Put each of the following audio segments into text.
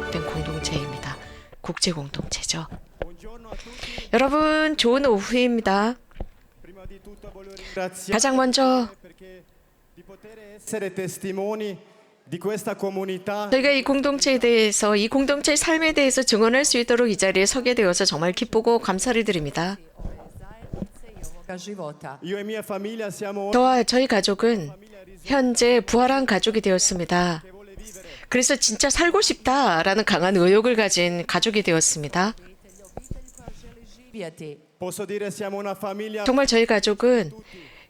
시작된 공동체입니다. 국제 공동체죠. 여러분, 좋은 오후입니다. 가장 먼저 저희가 이 공동체에 대해서, 이 공동체의 삶에 대해서 증언할 수 있도록 이 자리에 서게 되어서 정말 기쁘고 감사를 드립니다. 저와 저희 가족은 현재 부활한 가족이 되었습니다. 그래서 진짜 살고 싶다라는 강한 의욕을 가진 가족이 되었습니다. 정말 저희 가족은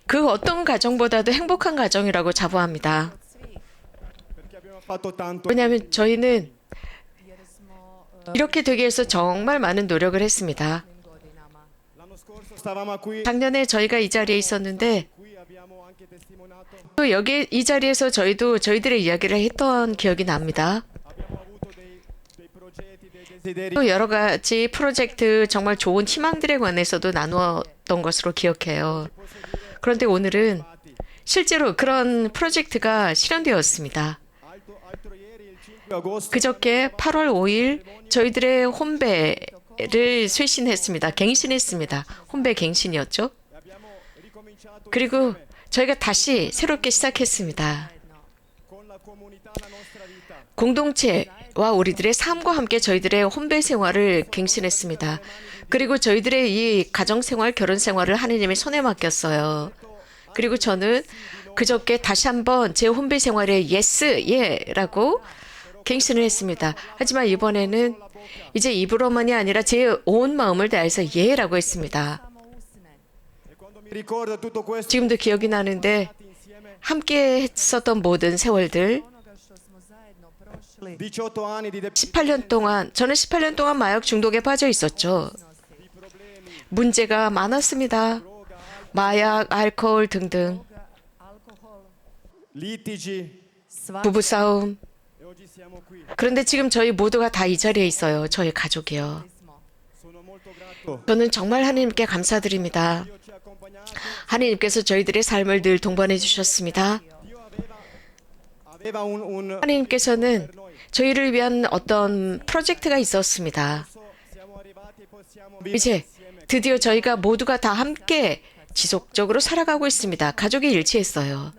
그 어떤 가정보다도 행복한 가정이라고 자부합니다. 왜냐하면 저희는 이렇게 되기 위해서 정말 많은 노력을 했습니다. 작년에 저희가 이 자리에 있었는데 또 여기 이 자리에서 저희도 저희들의 이야기를 했던 기억이 납니다. 또 여러 가지 프로젝트, 정말 좋은 희망들에 관해서도 나누었던 것으로 기억해요. 그런데 오늘은 실제로 그런 프로젝트가 실현되었습니다. 그저께 8월 5일 저희들의 혼배를 쇄신했습니다. 갱신했습니다. 혼배 갱신이었죠. 그리고 저희가 다시 새롭게 시작했습니다. 공동체와 우리들의 삶과 함께 저희들의 혼배 생활을 갱신했습니다. 그리고 저희들의 이 가정생활, 결혼생활을 하느님의 손에 맡겼어요. 그리고 저는 그저께 다시 한번 제 혼배 생활에 예스, 예라고 갱신을 했습니다. 하지만 이번에는 이제 입으로만이 아니라 제 온 마음을 다해서 예라고 했습니다. 지금도 기억이 나는데 함께 했었던 모든 세월들, 18년 동안, 저는 18년 동안 마약 중독에 빠져 있었죠. 문제가 많았습니다. 마약, 알코올 등등, 부부싸움. 그런데 지금 저희 모두가 다 이 자리에 있어요. 저희 가족이요. 저는 정말 하나님께 감사드립니다. 하나님께서 저희들의 삶을 늘 동반해 주셨습니다. 하나님께서는 저희를 위한 어떤 프로젝트가 있었습니다. 이제 드디어 저희가 모두가 다 함께 지속적으로 살아가고 있습니다. 가족이 일치했어요.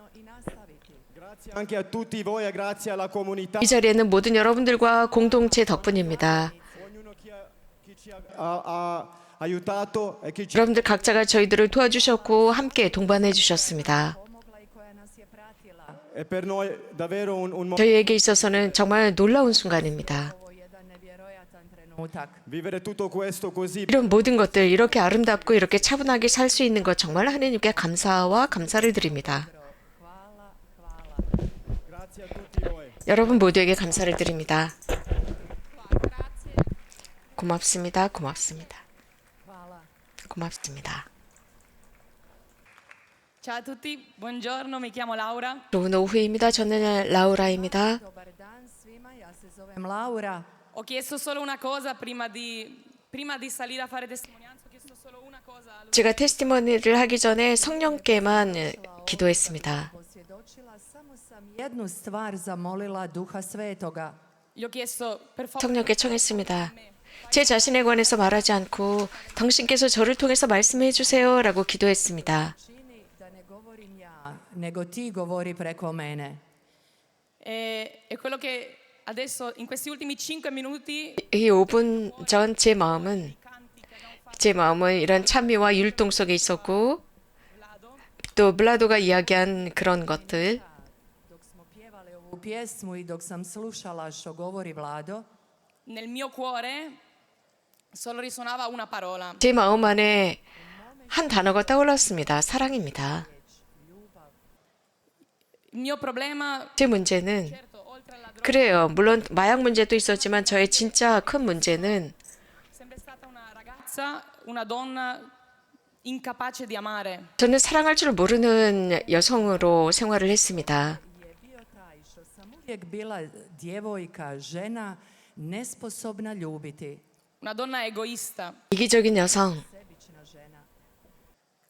이 자리에는 모든 여러분들과 공동체 덕분입니다. 여러분들 각자가 저희들을 도와주셨고 함께 동반해 주셨습니다. 저희에게 있어서는 정말 놀라운 순간입니다. 이런 모든 것들, 이렇게 아름답고 이렇게 차분하게 살 수 있는 것, 정말 하나님께 감사와 감사를 드립니다. 여러분 모두에게 감사를 드립니다. 고맙습니다. 고맙습니다. 고맙습니다. Ciao a tutti, buongiorno, mi chiamo Laura. 좋은 오후입니다. 저는 라우라입니다. Ho chiesto solo una cosa prima di salire a fare testimonianza, ho chiesto solo una cosa. 제가 테스티머니를 하기 전에 성령께만 기도했습니다. Gli ho chiesto per favore 성령께 청했습니다. 제 자신에 관해서 말하지 않고 당신께서 저를 통해서 말씀해 주세요 라고 기도했습니다. e quello che adesso in questi ultimi 5 minuti 이 5분 전 제 마음은 이런 찬미와 율동 속에 있었고 또 블라도가 이야기한 그런 것들, nel mio cuore solo risuonava una parola. 제 마음 안에 한 단어가 떠올랐습니다. 사랑입니다. Il mio problema, 제 문제는, certo, oltre alla droga, 그래요, 물론 마약 문제도 있었지만 저의 진짜 큰 문제는 sempre stata una ragazza, una donna incapace di amare. 저는 사랑할 줄 모르는 여성으로 생활을 했습니다. Una donna egoista. 이기적인 여성.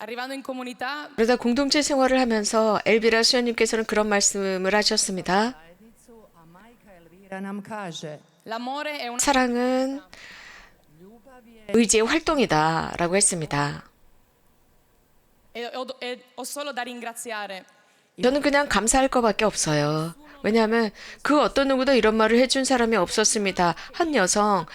Arrivando in comunità 그러다 공동체 생활을 하면서 엘비라 수녀님께서는 그런 말씀을 하셨습니다. L'amore è una 사랑은 의지의 활동이다라고 했습니다. ho solo da ringraziare 저는 그냥 감사할 것밖에 없어요. 왜냐하면 그 어떤 누구도 이런 말을 해준 사람이 없었습니다. 한 여성은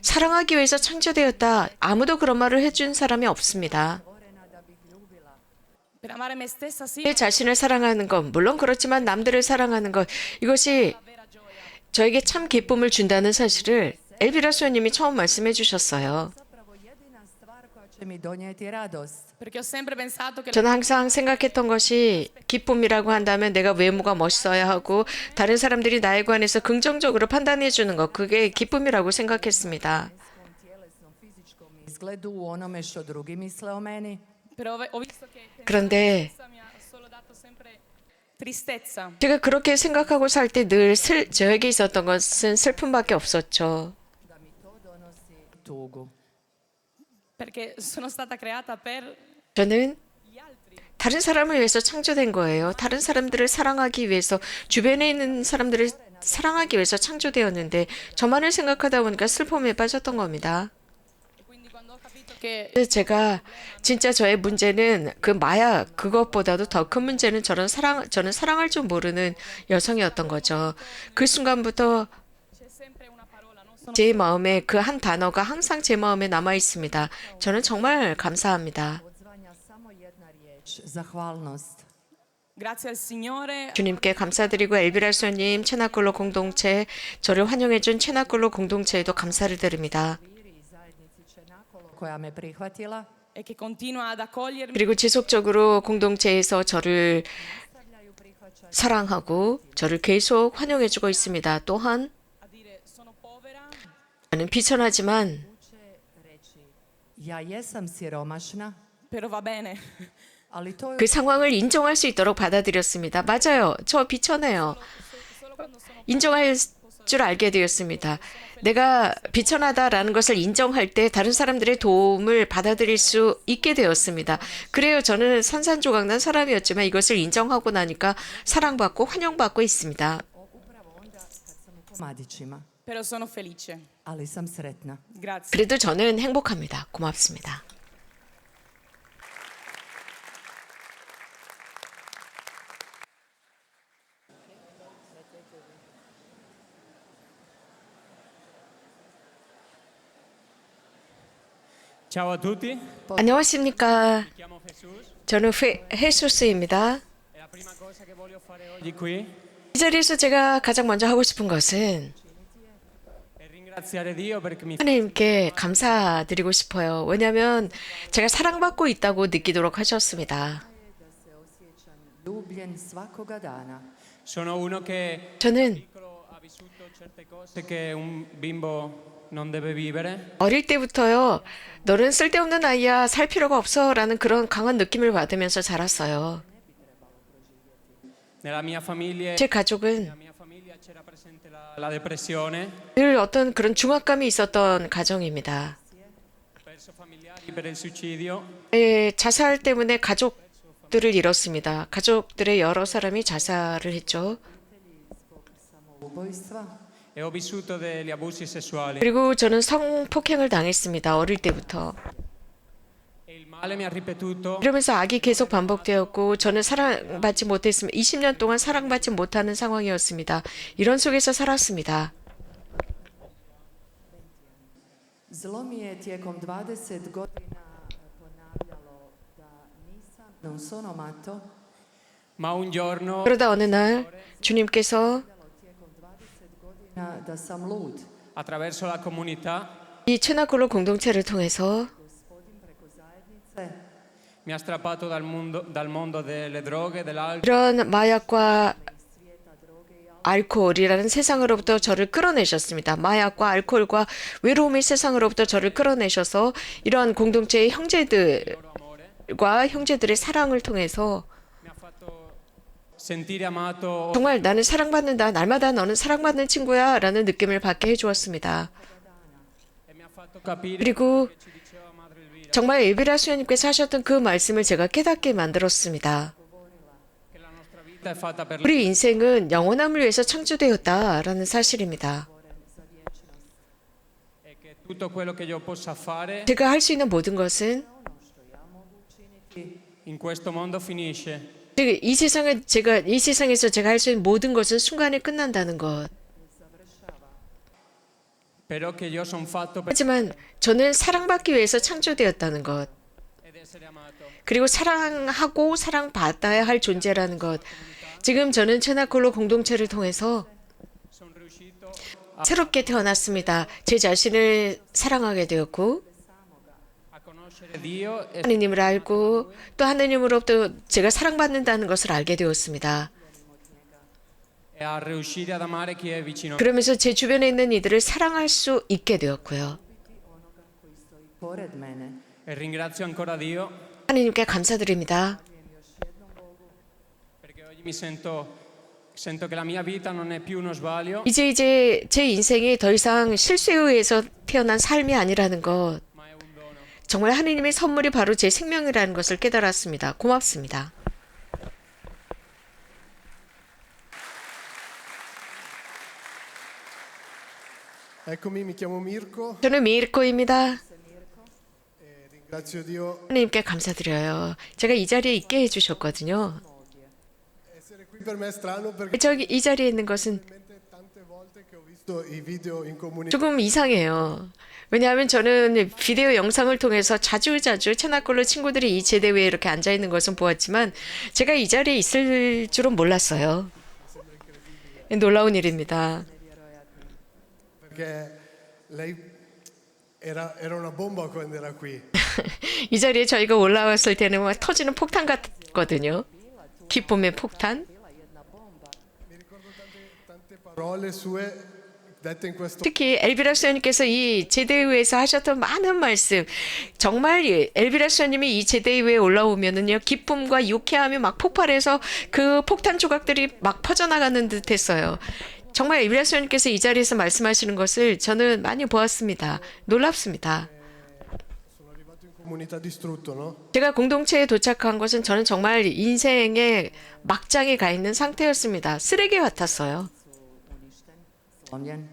사랑하기 위해서 창조되었다. 아무도 그런 말을 해준 사람이 없습니다. per amare me stessa sì, 내 자신을 사랑하는 것, 물론 그렇지만 남들을 사랑하는 것, 이것이 저에게 참 기쁨을 준다는 사실을 엘비라 수녀님이 처음 말씀해 주셨어요. perché ho sempre pensato che 저는 항상 생각했던 것이 기쁨이라고 한다면 내가 외모가 멋있어야 하고 다른 사람들이 나에 관해서 긍정적으로 판단해 주는 것, 그게 기쁨이라고 생각했습니다. izgledu, u onome što drugi misle o meni. però ho visto che 그런데 questa mi ha solo dato sempre tristezza. 제가 그렇게 생각하고 살 때 늘 저에게 있었던 것은 슬픔밖에 없었죠. Tugu. Perché sono stata creata per 저는 다른 사람을 위해서 창조된 거예요. 다른 사람들을 사랑하기 위해서, 주변에 있는 사람들을 사랑하기 위해서 창조되었는데 저만을 생각하다 보니까 슬픔에 빠졌던 겁니다. quindi quando ho capito che 그래서 제가 진짜 저의 문제는 그 마약, 그것보다도 더 큰 문제는 저는 사랑할 줄 모르는 여성이었던 거죠. 그 순간부터 c'è sempre una parola, non sono 제 마음에 그 한 단어가 항상 제 마음에 남아 있습니다. 저는 정말 감사합니다. Odzvanja samo jedna riječ, zahvalnost. grazie al Signore 주님께 감사드리고 엘비라 수녀님, 체나콜로 공동체, 저를 환영해준 체나콜로 공동체에도 감사를 드립니다. Viri i zajednici Čenakolo koja me prihvatila, e che continua ad accogliermi 그리고 지속적으로 공동체에서 저를 nastavljaju prihvaćati 사랑하고 저를 계속 환영해주고 있습니다. 또한 a dire sono povera 나는 비천하지만 uče reći ja jesam siromašna, però va bene. ali to je 그 상황을 인정할 수 있도록 받아들였습니다. 맞아요. 저 비천해요. 인정할 줄 알게 되었습니다. 내가 비천하다라는 것을 인정할 때 다른 사람들의 도움을 받아들일 수 있게 되었습니다. 그래요. 저는 산산조각난 사람이었지만 이것을 인정하고 나니까 사랑받고 환영받고 있습니다. upravo onda kad sam u komadićima, Però sono felice. ali sam sretna. Grazie. 그래도 저는 행복합니다. 고맙습니다. Ciao a tutti, 안녕하십니까. mi chiamo Jesus 저는 헤수스입니다. e la prima cosa che voglio fare oggi qui 이 자리에서 제가 가장 먼저 하고 싶은 것은 è ringraziare Dio perché mi 하나님께 감사드리고 싶어요. 왜냐하면 제가 사랑받고 있다고 느끼도록 하셨습니다. Da se osjećam ljubljen svakoga dana. sono uno che 저는 piccolo ha vissuto certe cose che un bimbo non deve vivere. 어릴 때부터요. 너는 쓸데없는 아이야. 살 필요가 없어. 라는 그런 강한 느낌을 받으면서 자랐어요. Nella mia famiglia, 제 가족은 nella mia famiglia c'era presente la depressione, 늘 어떤 그런 중압감이 있었던 가정입니다. perso familiari per il suicidio, 자살 때문에 가족들을 잃었습니다. 가족들의 여러 사람이 자살을 했죠. Samoubojstva, e ho vissuto degli abusi sessuali 그리고 저는 성폭행을 당했습니다. 어릴 때부터. e il male mi ha ripetuto 이러면서 악이 계속 반복되었고 저는 사랑받지 못했습니다. 20년 동안 사랑받지 못하는 상황이었습니다. 이런 속에서 살았습니다. zlo mi je tijekom 20 godina ponavljalo da nisam non sono matto, ma un giorno 그러다 어느 날 주님께서 tijekom 20 godina da sam lud. attraverso la comunità 이 체나콜로 공동체를 통해서 Gospodin preko zajednice mi ha strappato dal mondo delle droghe, dell'alcol 이런 마약과 알코올이라는 세상으로부터 저를 끌어내셨습니다. 마약과 알코올과 외로움의 세상으로부터 저를 끌어내셔서 이러한 공동체의 형제들과 형제들의 사랑을 통해서 mi ha fatto sentire amato 정말 나는 사랑받는다. 날마다 너는 사랑받는 친구야. 라는 느낌을 받게 해주었습니다. e mi ha fatto capire 그리고 che ci diceva Madre Elvira 정말 엘비라 수녀님께서 하셨던 그 말씀을 제가 깨닫게 만들었습니다. che la nostra vita vita è fatta per 우리 인생은 영원함을 위해서 창조되었다라는 사실입니다. e che tutto quello che io possa fare 제가 할 수 있는 모든 것은 in questo mondo finisce. 이 세상에서 제가 할 수 있는 모든 것은 순간에 끝난다는 것. Però che io sono fatto per 하지만 저는 사랑받기 위해서 창조되었다는 것. ed essere amato. 그리고 사랑하고 사랑받아야 할 존재라는 것. 지금 저는 체나콜로 공동체를 통해서 Sono riuscito 새롭게 태어났습니다. 제 자신을 사랑하게 되었고 a conoscere Dio e 하느님을 알고 또 하느님으로부터 제가 사랑받는다는 것을 알게 되었습니다. a riuscire ad amare chi è vicino. 그러면서 제 주변에 있는 이들을 사랑할 수 있게 되었고요. Pored mene. E ringrazio ancora Dio 하느님께 감사드립니다. perché oggi mi sento che la mia vita non è più uno sbaglio, 이제 제 인생이 더 이상 실수에 의해서 태어난 삶이 아니라는 것. ma è un dono. 정말 하느님의 선물이 바로 제 생명이라는 것을 깨달았습니다. 고맙습니다. Eccomi, mi chiamo Mirko 저는 미르코입니다. e ringrazio Dio 하느님께 감사드려요. 제가 이 자리에 있게 해주셨거든요. essere qui per me è strano perché 저기 이 자리에 있는 것은 veramente tante volte che ho visto i video in comunità 조금 이상해요. 왜냐하면 저는 비디오 영상을 통해서 자주 채나콜로 친구들이 이 제대위에 이렇게 앉아 있는 것은 보았지만 제가 이 자리에 있을 줄은 몰랐어요. 놀라운 일입니다. perché lei era una bomba quando era qui. 이 자리에 저희가 올라왔을 때는 막 터지는 폭탄 같거든요. 기쁨의 폭탄. Mi ricordo tante parole sue dette in questo 특히 엘비라 수녀님께서 이 제대위에서 하셨던 많은 말씀, 정말 엘비라 수녀님이 이 제대위에 올라오면은요 기쁨과 유쾌함이 막 폭발해서 그 폭탄 조각들이 막 퍼져나가는 듯했어요. 정말 엘비라 수녀님께서 이 자리에서 말씀하시는 것을 저는 많이 보았습니다. 놀랍습니다. sono arrivato in comunità distrutto, no? 제가 공동체에 도착한 것은 저는 정말 인생의 막장에 가 있는 상태였습니다. 쓰레기 같았어요. Slomljen.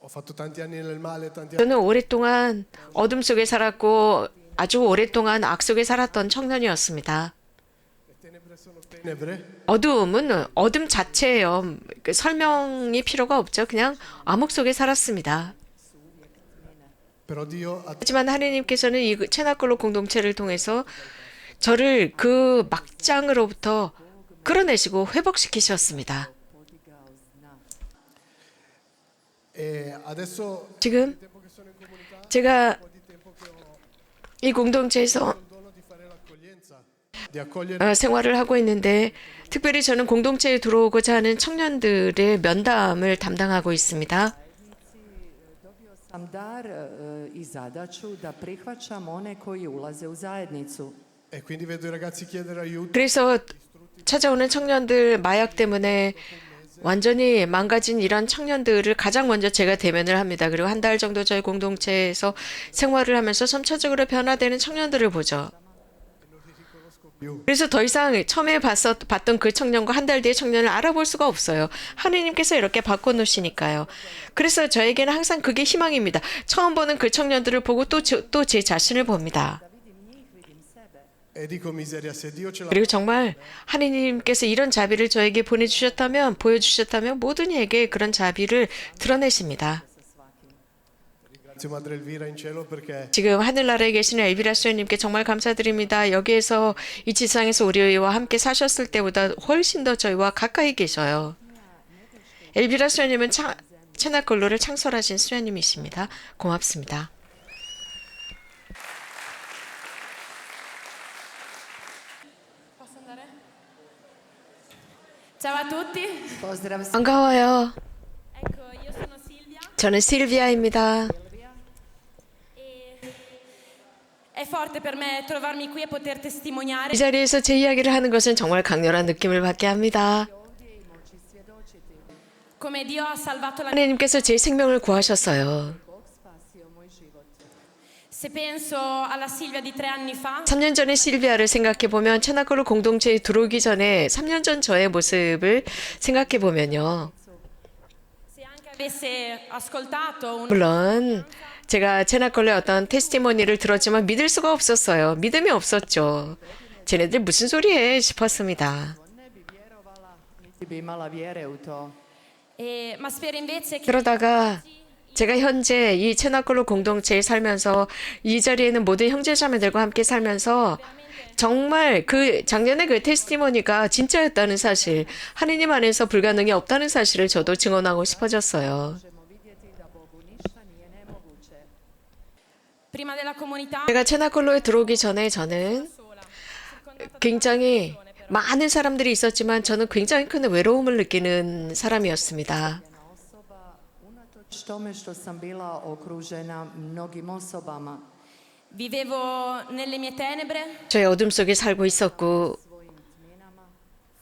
Ho fatto tanti anni nel male, tanti anni 저는 오랫동안 어둠 속에 살았고 아주 오랫동안 악 속에 살았던 청년이었습니다. tenebre sono tenebre. 어둠은 어둠 자체예요. 그 설명이 필요가 없죠. 그냥 암흑 속에 살았습니다. Però Dio ha 하지만 하느님께서는 이 체나콜로 공동체를 통해서 저를 그 막장으로부터 끌어내시고 회복시키셨습니다. e adesso 지금 tempo che sono in comunità, 제가 di tempo che ho 이 공동체에서 il dono di fare l'accoglienza, di accogliere 생활을 하고 있는데 특별히 저는 공동체에 들어오고자 하는 청년들의 면담을 담당하고 있습니다. Dobio sam dar i zadaću da prihvaćam one koji ulaze u zajednicu. e quindi vedo i ragazzi chiedere aiuto. 그래서 찾아오는 청년들 마약 때문에 완전히 망가진 이런 청년들을 가장 먼저 제가 대면을 합니다. 그리고 한 달 정도 저희 공동체에서 생활을 하면서 점차적으로 변화되는 청년들을 보죠. 그래서 더 이상 처음에 봤던 그 청년과 한 달 뒤의 청년을 알아볼 수가 없어요. 하느님께서 이렇게 바꿔놓으시니까요. 그래서 저에게는 항상 그게 희망입니다. 처음 보는 그 청년들을 보고 또 제 자신을 봅니다. E dico miseria, se Dio ce l'ha 그리고 정말 하느님께서 이런 자비를 저에게 보여주셨다면 모든 이에게 그런 자비를 드러내십니다. ringrazio Madre Elvira in cielo perché 지금 하늘나라에 계시는 엘비라 수녀님께 정말 감사드립니다. 여기에서 이 지상에서 우리와 함께 사셨을 때보다 훨씬 더 저희와 가까이 계셔요. 엘비라 수녀님은 체나콜로를 창설하신 수녀님이십니다. 고맙습니다. Posso andare? Ciao a tutti. Pozdrav svima. 반가워요. Ecco, io sono Silvia. 저는 실비아입니다. È forte per me trovarmi qui e poter testimoniare 이 자리에서 제 이야기를 하는 것은 정말 강렬한 느낌을 받게 합니다. come Dio ha salvato la mia. 하느님께서 제 생명을 구하셨어요. Se penso alla Silvia di 3 anni fa, 3년 전의 실비아를 생각해 보면 체나콜로 공동체에 들어오기 전에 3년 전 저의 모습을 생각해 보면요. se anche avesse ascoltato un 물론 제가 체나콜로의 어떤 테스티모니를 들었지만 믿을 수가 없었어요. 믿음이 없었죠. 쟤네들 무슨 소리해 싶었습니다. niti bi imala vjere u to. ma spero invece che 그러다가 제가 현재 이 체나콜로 공동체에 살면서 이 자리에 있는 모든 형제자매들과 함께 살면서 정말 그 작년에 그 테스티모니가 진짜였다는 사실, 하느님 안에서 불가능이 없다는 사실을 저도 증언하고 싶어졌어요. Možemo vidjeti da Bogu ništa nije nemoguće. prima della comunità 제가 체나콜로에 들어오기 전에 저는 굉장히 많은 사람들이 있었지만 저는 굉장히 큰 외로움을 느끼는 사람이었습니다. Osoba, unatoč tome što sam bila okružena mnogim osobama, vivevo nelle mie tenebre, 저의 어둠 속에 살고 있었고 svojim tminama,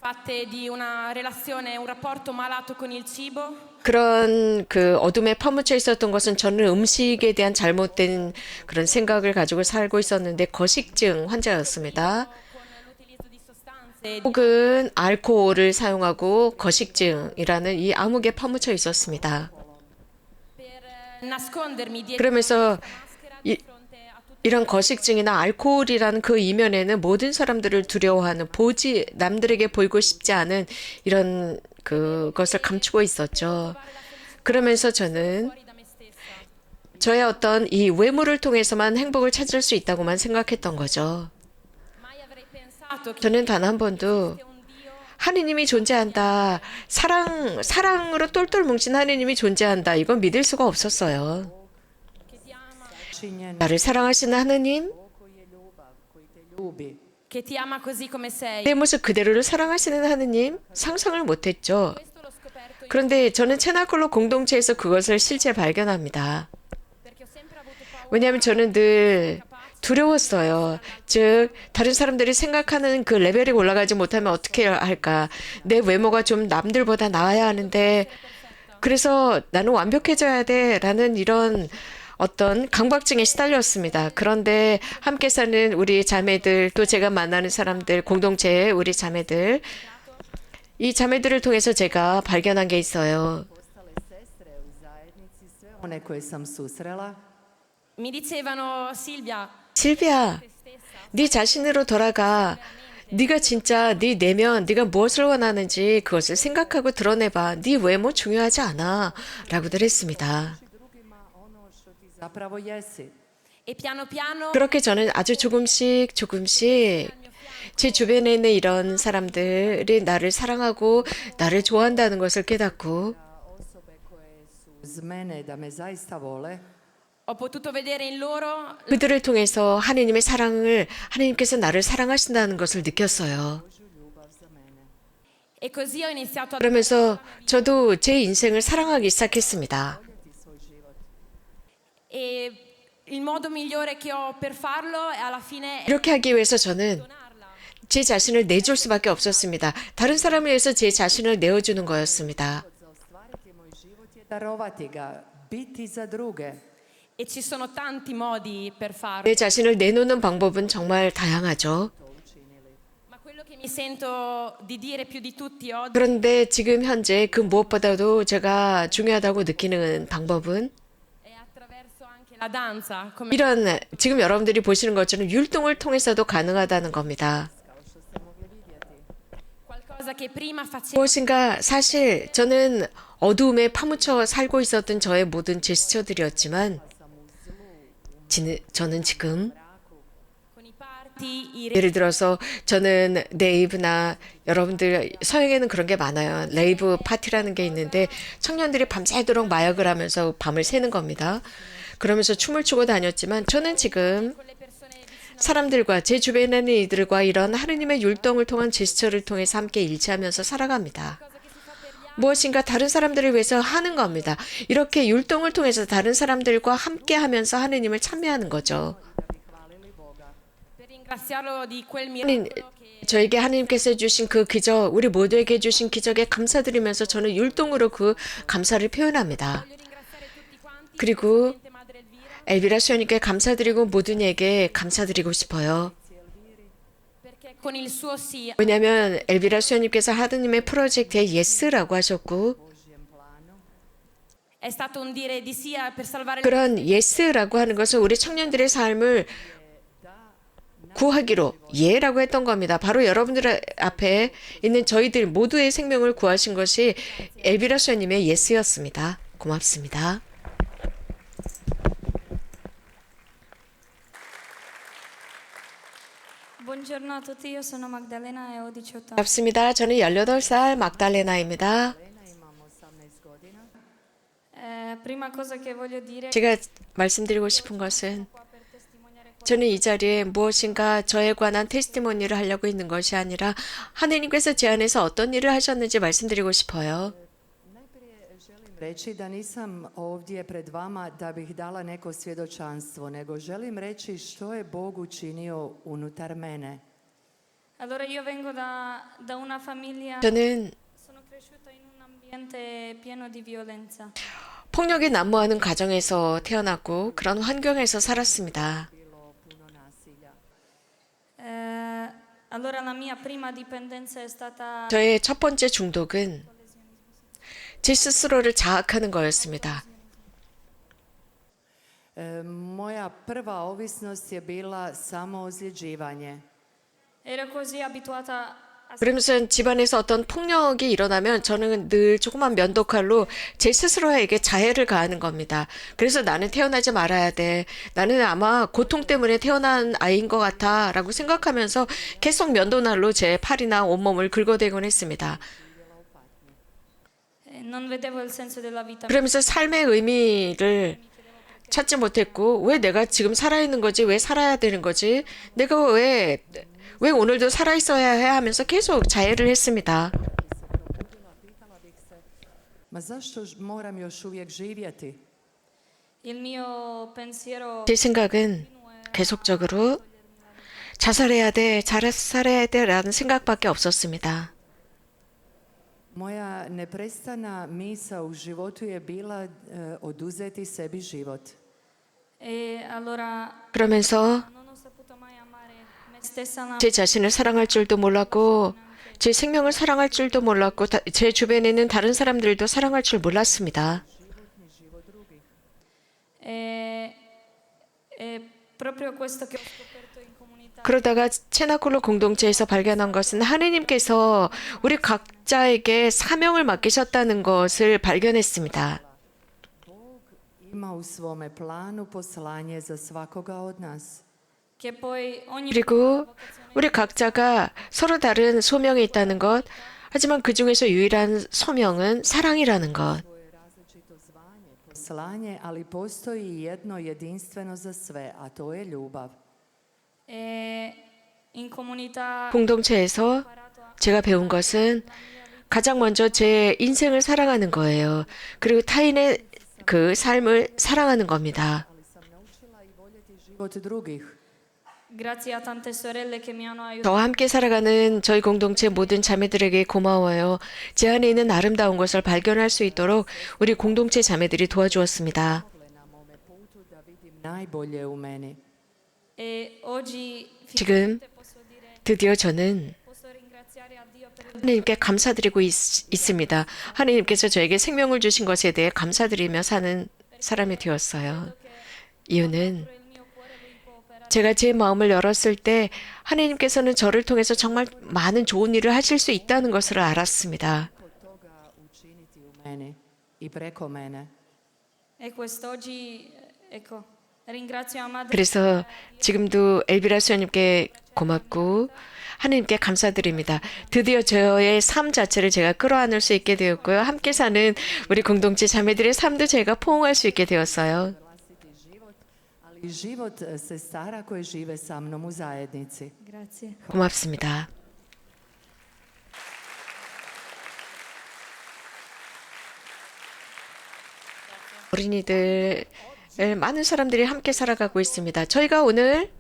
fatte di una relazione, un rapporto malato con il cibo, 그런 그 어둠에 파묻혀 있었던 것은 저는 음식에 대한 잘못된 그런 생각을 가지고 살고 있었는데 거식증 환자였습니다. con l'utilizzo di sostanze, 혹은 알코올을 사용하고 거식증이라는 이 암흑에 파묻혀 있었습니다. per nascondermi dietro 그러면서 maschera 이- di fronte a tutti. 이런 거식증이나 알코올이라는 그 이면에는 모든 사람들을 두려워하는 남들에게 보이고 싶지 않은 이런 그것을 감추고 있었죠. 그러면서 저는 Fuori da me stessa. 저의 어떤 이 외모를 통해서만 행복을 찾을 수 있다고만 생각했던 거죠. Mai avrei pensato che 저는 단 한 번도 esiste un Dio 하느님이 존재한다. 사랑으로 똘똘 뭉친 하느님이 존재한다. 이건 믿을 수가 없었어요. che ti ama, činjen 나를 사랑하시는 하느님, koji je ljubav, koji te ljubi. che ti ama così come sei. 내 모습 그대로를 사랑하시는 하느님, 상상을 못했죠. Questo l'ho scoperto io, 그런데 저는 체나콜로 공동체에서 그것을 실제 발견합니다. perché ho sempre avuto paura. 왜냐하면 저는 늘 두려웠어요. 즉 다른 사람들이 생각하는 그 레벨에 올라가지 못하면 어떻게 할까? 내 외모가 좀 남들보다 나아야 하는데 그래서 나는 완벽해져야 돼라는 이런 어떤 강박증에 시달렸습니다. 그런데 함께 사는 우리 자매들 또 제가 만나는 사람들 공동체의 우리 자매들 이 자매들을 통해서 제가 발견한 게 있어요. Postale sestre u zajednici, sve one koje sam susrela, Mi dicevano Silvia, 실비야, 네 자신으로 돌아가. 네가 진짜 네 내면 네가 무엇을 원하는지 그것을 생각하고 드러내봐. 네 외모 중요하지 않아. 라고들 했습니다. drugima ono što ti zapravo jesi. e piano piano 그렇게 저는 아주 조금씩 제 주변에 있는 이런 사람들이 나를 사랑하고 나를 좋아한다는 것을 깨닫고 Osobe koje su uz mene da me zaista vole, ho potuto vedere in loro 그들을 통해서 하느님께서 나를 사랑하신다는 것을 느꼈어요. ljubav za mene. e così ho iniziato a 그러면서 저도 제 인생을 사랑하기 시작했습니다. e il modo migliore che ho per farlo è alla fine è 이렇게 하기 위해서 저는 donarla. 제 자신을 내줄 수밖에 없었습니다. 다른 사람을 위해서 제 자신을 내어주는 거였습니다. Za ostvariti moj život je darovati ga, biti za druge. E ci sono tanti modi per farlo, 내 자신을 내놓는 방법은 정말 다양하죠. ma quello che mi sento di dire più di tutti oggi 그런데 지금 현재 그 무엇보다도 제가 중요하다고 느끼는 방법은 è attraverso anche la danza, come 이런 지금 여러분들이 보시는 것처럼 율동을 통해서도 가능하다는 겁니다. qualcosa che prima facevo 무엇인가 사실 저는 어두움에 파묻혀 살고 있었던 저의 모든 제스처들이었지만 저는 지금 con i party, i 예를 들어서 저는 레이브나 여러분들 서양에는 그런 게 많아요. 레이브 파티라는 게 있는데 청년들이 밤새도록 마약을 하면서 밤을 새는 겁니다. 그러면서 춤을 추고 다녔지만 저는 지금 con le persone vicine 사람들과 제 주변에 있는 이들과 이런 하느님의 율동을 통한 제스처를 통해서 함께 일치하면서 살아갑니다. 무엇인가 다른 사람들을 위해서 하는 겁니다. 이렇게 율동을 통해서 다른 사람들과 함께 하면서 하느님을 찬미하는 거죠. per ringraziarlo di quel 하느님, miracolo che 저에게 하느님께서 해주신 그 기적, 우리 모두에게 해주신 기적에 감사드리면서 저는 율동으로 그 감사를 표현합니다. voglio ringraziare tutti quanti, 그리고 specialmente Madre Elvira, 엘비라 수녀님께 감사드리고 모든 이에게 감사드리고 싶어요. perché con il suo sì 왜냐하면 엘비라 수녀님께서 하느님의 프로젝트에 예스라고 하셨고 è stato un dire di sì per salvare le 그런 예스라고 하는 것은 우리 청년들의 삶을 구하기로 예라고 했던 겁니다. 바로 여러분들 앞에 있는 저희들 모두의 생명을 구하신 것이 엘비라 수녀님의 예스였습니다. 고맙습니다. Buongiorno a tutti, io sono Magdalena e ho 18 anni. 반갑습니다. 저는 18살 막달레나입니다. Prima cosa che voglio dire 제가 말씀드리고 싶은 것은 저는 이 자리에 무엇인가 저에 관한 테스티모니를 하려고 있는 것이 아니라 하느님께서 제 안에서 어떤 일을 하셨는지 말씀드리고 싶어요. reći da nisam ovdje pred vama da bih dala neko svjedočanstvo, nego želim reći što je Bog učinio unutar mene. allora io vengo da una famiglia, 저는 sono cresciuta in un ambiente pieno di violenza. 폭력이 난무하는 가정에서 태어났고 그런 환경에서 살았습니다. Allora la mia prima dipendenza è stata 저의 첫 번째 중독은 제 스스로를 자학하는 거였습니다. Moja prva ovisnost je bila samoozljeđivanje. ero così abituata a 그러면서 집안에서 어떤 폭력이 일어나면 저는 늘 조그만 면도칼로 제 스스로에게 자해를 가하는 겁니다. 그래서 나는 태어나지 말아야 돼. 나는 아마 고통 때문에 태어난 아이인 것 같아 라고 생각하면서 계속 면도날로 제 팔이나 온몸을 긁어대곤 했습니다. non vedevo il senso della vita. 그러면서 삶의 의미를 찾지 못했고 왜 내가 지금 살아있는 거지? 왜 살아야 되는 거지? 내가 왜 오늘도 살아있어야 해? 하면서 계속 자해를 했습니다. Ma zašto moram još uvijek živjeti? Il mio pensiero 제 생각은 계속적으로 자살해야 돼 라는 생각밖에 없었습니다. Moja neprestana misao u životu je bila oduzeti sebi život. e allora 그러면서 non ho saputo mai amare me stessa. 제 자신을 사랑할 줄도 몰랐고 제 생명을 사랑할 줄도 몰랐고 제 주변에 있는 다른 사람들도 사랑할 줄 몰랐습니다. E proprio questo che ho scoperto in comunità. 그러다가 체나콜로 공동체에서 발견한 것은 하느님께서 우리 각자에게 사명을 맡기셨다는 것을 발견했습니다. Ima u svome planu poslanje za svakoga od nas. Che poi ogni 그리고 우리 각자가 서로 다른 소명이 있다는 것, 하지만 그 중에서 유일한 소명은 사랑이라는 것. Poslanje, ali postoji jedno jedinstveno za sve, a to je ljubav. in comunità 공동체에서 제가 배운 것은 가장 먼저 제 인생을 사랑하는 거예요. 그리고 타인의 그 삶을 사랑하는 겁니다. Život drugih. grazie a tante sorelle che mi hanno aiutato. 저와 함께 살아가는 저희 공동체 모든 자매들에게 고마워요. 제 안에 있는 아름다운 것을 발견할 수 있도록 우리 공동체 자매들이 도와주었습니다. Na mome putu da vidim najbolje u meni. E oggi 지금 posso dire, 드디어 저는 posso ringraziare a Dio per 하나님께 감사드리고 있습니다. 하나님께서 저에게 생명을 주신 것에 대해 감사드리며 사는 사람이 되었어요. 이유는 il mio cuore lui può operare. 제가 제 마음을 열었을 때 하나님께서는 저를 통해서 정말 많은 좋은 일을 하실 수 있다는 것을 알았습니다. Toga učiniti u meni i preko mene. E quest'oggi, ecco, ringrazio a Madre 그래서 지금도 엘비라 수녀님께 고맙고 하나님께 감사드립니다. 드디어 저의 삶 자체를 제가 끌어안을 수 있게 되었고요. 함께 사는 우리 공동체 자매들의 삶도 제가 포옹할 수 있게 되었어요. Ali život sestara koje žive sa mnom u zajednici. Grazie. 고맙습니다. 어린이들 많은 사람들이 함께 살아가고 있습니다. 저희가 오늘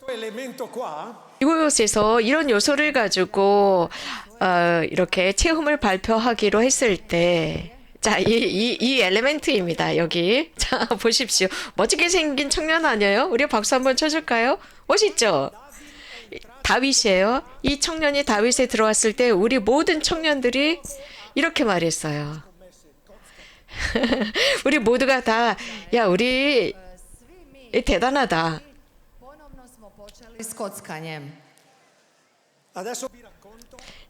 Elemento qua 이곳에서 이런 요소를 가지고 이렇게 체험을 발표하기로 했을 때 자, 이 엘리멘트입니다. 여기. 자, 보십시오. 멋지게 생긴 청년 아니에요? 우리 박수 한번 쳐줄까요? 멋있죠? 다윗이에요. 이 청년이 다윗에 들어왔을 때 우리 모든 청년들이 이렇게 말했어요. 우리 모두가 다, 야, 우리 대단하다. Ponovno smo počeli s kockanjem.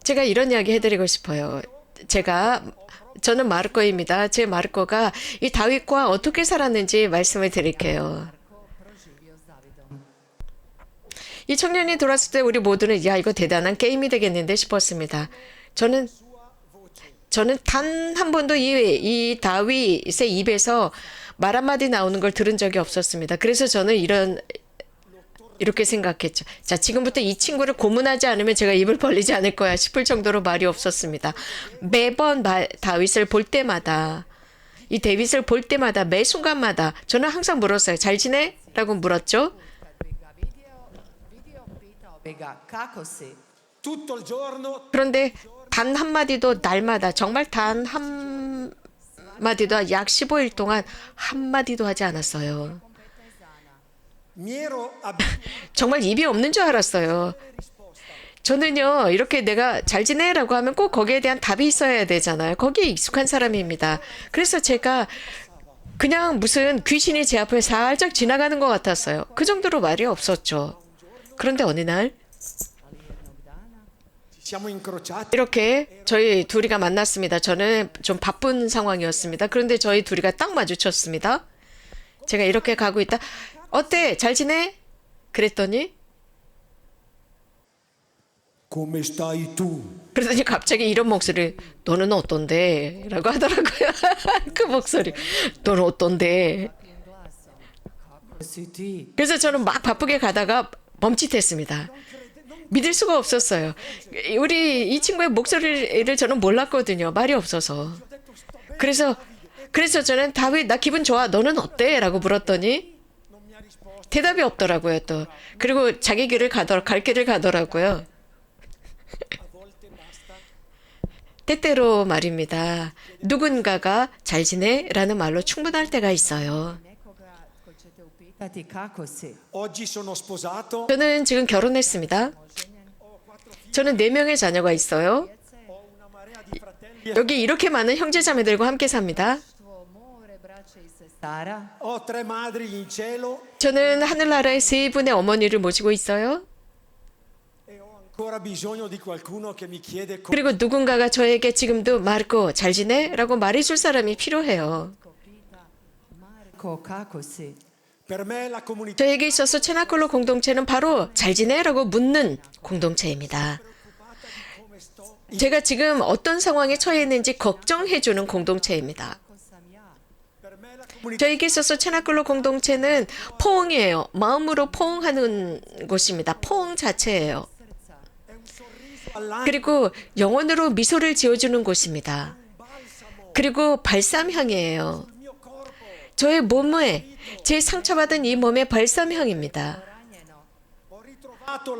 제가 이런 이야기 해드리고 싶어요. 저는 마르코입니다. 제 마르코가 이 다윗과 어떻게 살았는지 말씀을 드릴게요. 이 청년이 돌아왔을 때 우리 모두는 야, 이거 대단한 게임이 되겠는데 싶었습니다. 저는 단 한 번도 이 다윗의 입에서 말 한마디 나오는 걸 들은 적이 없었습니다. 그래서 저는 이렇게 생각했죠. 자, 지금부터 이 친구를 고문하지 않으면 제가 입을 벌리지 않을 거야 싶을 정도로 말이 없었습니다. 매번 다윗을 볼 때마다, 이 데윗을 볼 때마다, 매 순간마다 저는 항상 물었어요. 잘 지내? 라고 물었죠. Biga, kako si? tutto il giorno 그런데 단 한마디도 날마다, 정말 단 한마디도 약 15일 동안 한마디도 하지 않았어요. mi ero 정말 입이 없는 줄 알았어요. 저는요, 이렇게 내가 잘 지내라고 하면 꼭 거기에 대한 답이 있어야 되잖아요. 거기에 익숙한 사람입니다. 그래서 제가 그냥 무슨 귀신이 제 앞을 살짝 지나가는 것 같았어요. 그 정도로 말이 없었죠. 그런데 어느 날 siamo incrociati 이렇게 저희 둘이가 만났습니다. 저는 좀 바쁜 상황이었습니다. 그런데 저희 둘이가 딱 마주쳤습니다. 제가 이렇게 가고 있다. 어때? 잘 지내? 그랬더니 come stai tu 그러더니 갑자기 이런 목소리, 너는 어떤데? 라고 하더라고요. 그 목소리, 너는 어떤데? Kako si ti? 그래서 저는 막 바쁘게 가다가 멈칫했습니다. 믿을 수가 없었어요. 이 친구의 목소리를 저는 몰랐거든요. 말이 없어서. 그래서 저는 다윗, 나 기분 좋아. 너는 어때? 라고 물었더니 대답이 없더라고요, 또. 그리고 자기 갈 길을 가더라고요. 때때로 말입니다. 누군가가 잘 지내? 라는 말로 충분할 때가 있어요. Nekoga ko ćete upitati kako si? oggi sono sposato 저는 지금 결혼했습니다. 저는 4명의 자녀가 있어요. 여기 이렇게 많은 형제자매들과 함께 삽니다. Svo more braće i sestara. ho 3 madri in cielo 저는 하늘나라의 3분의 어머니를 모시고 있어요. e ho ancora bisogno di qualcuno che mi chiede come 그리고 누군가가 저에게 지금도 마르코 잘 지내? 라고 말해줄 사람이 필요해요. Marko, kako si? per me la comunità 저에게 있어서 체나콜로 공동체는 바로 잘 지내? 라고 묻는 공동체입니다. 제가 지금 어떤 상황에 처해 있는지 걱정해주는 공동체입니다. 저에게 있어서 체나콜로 공동체는 포옹이에요. 마음으로 포옹하는 곳입니다. 포옹 자체예요. 그리고 영혼으로 미소를 지어주는 곳입니다. 그리고 발삼향이에요. 저의 몸에, 제 상처받은 이 몸의 발삼향입니다.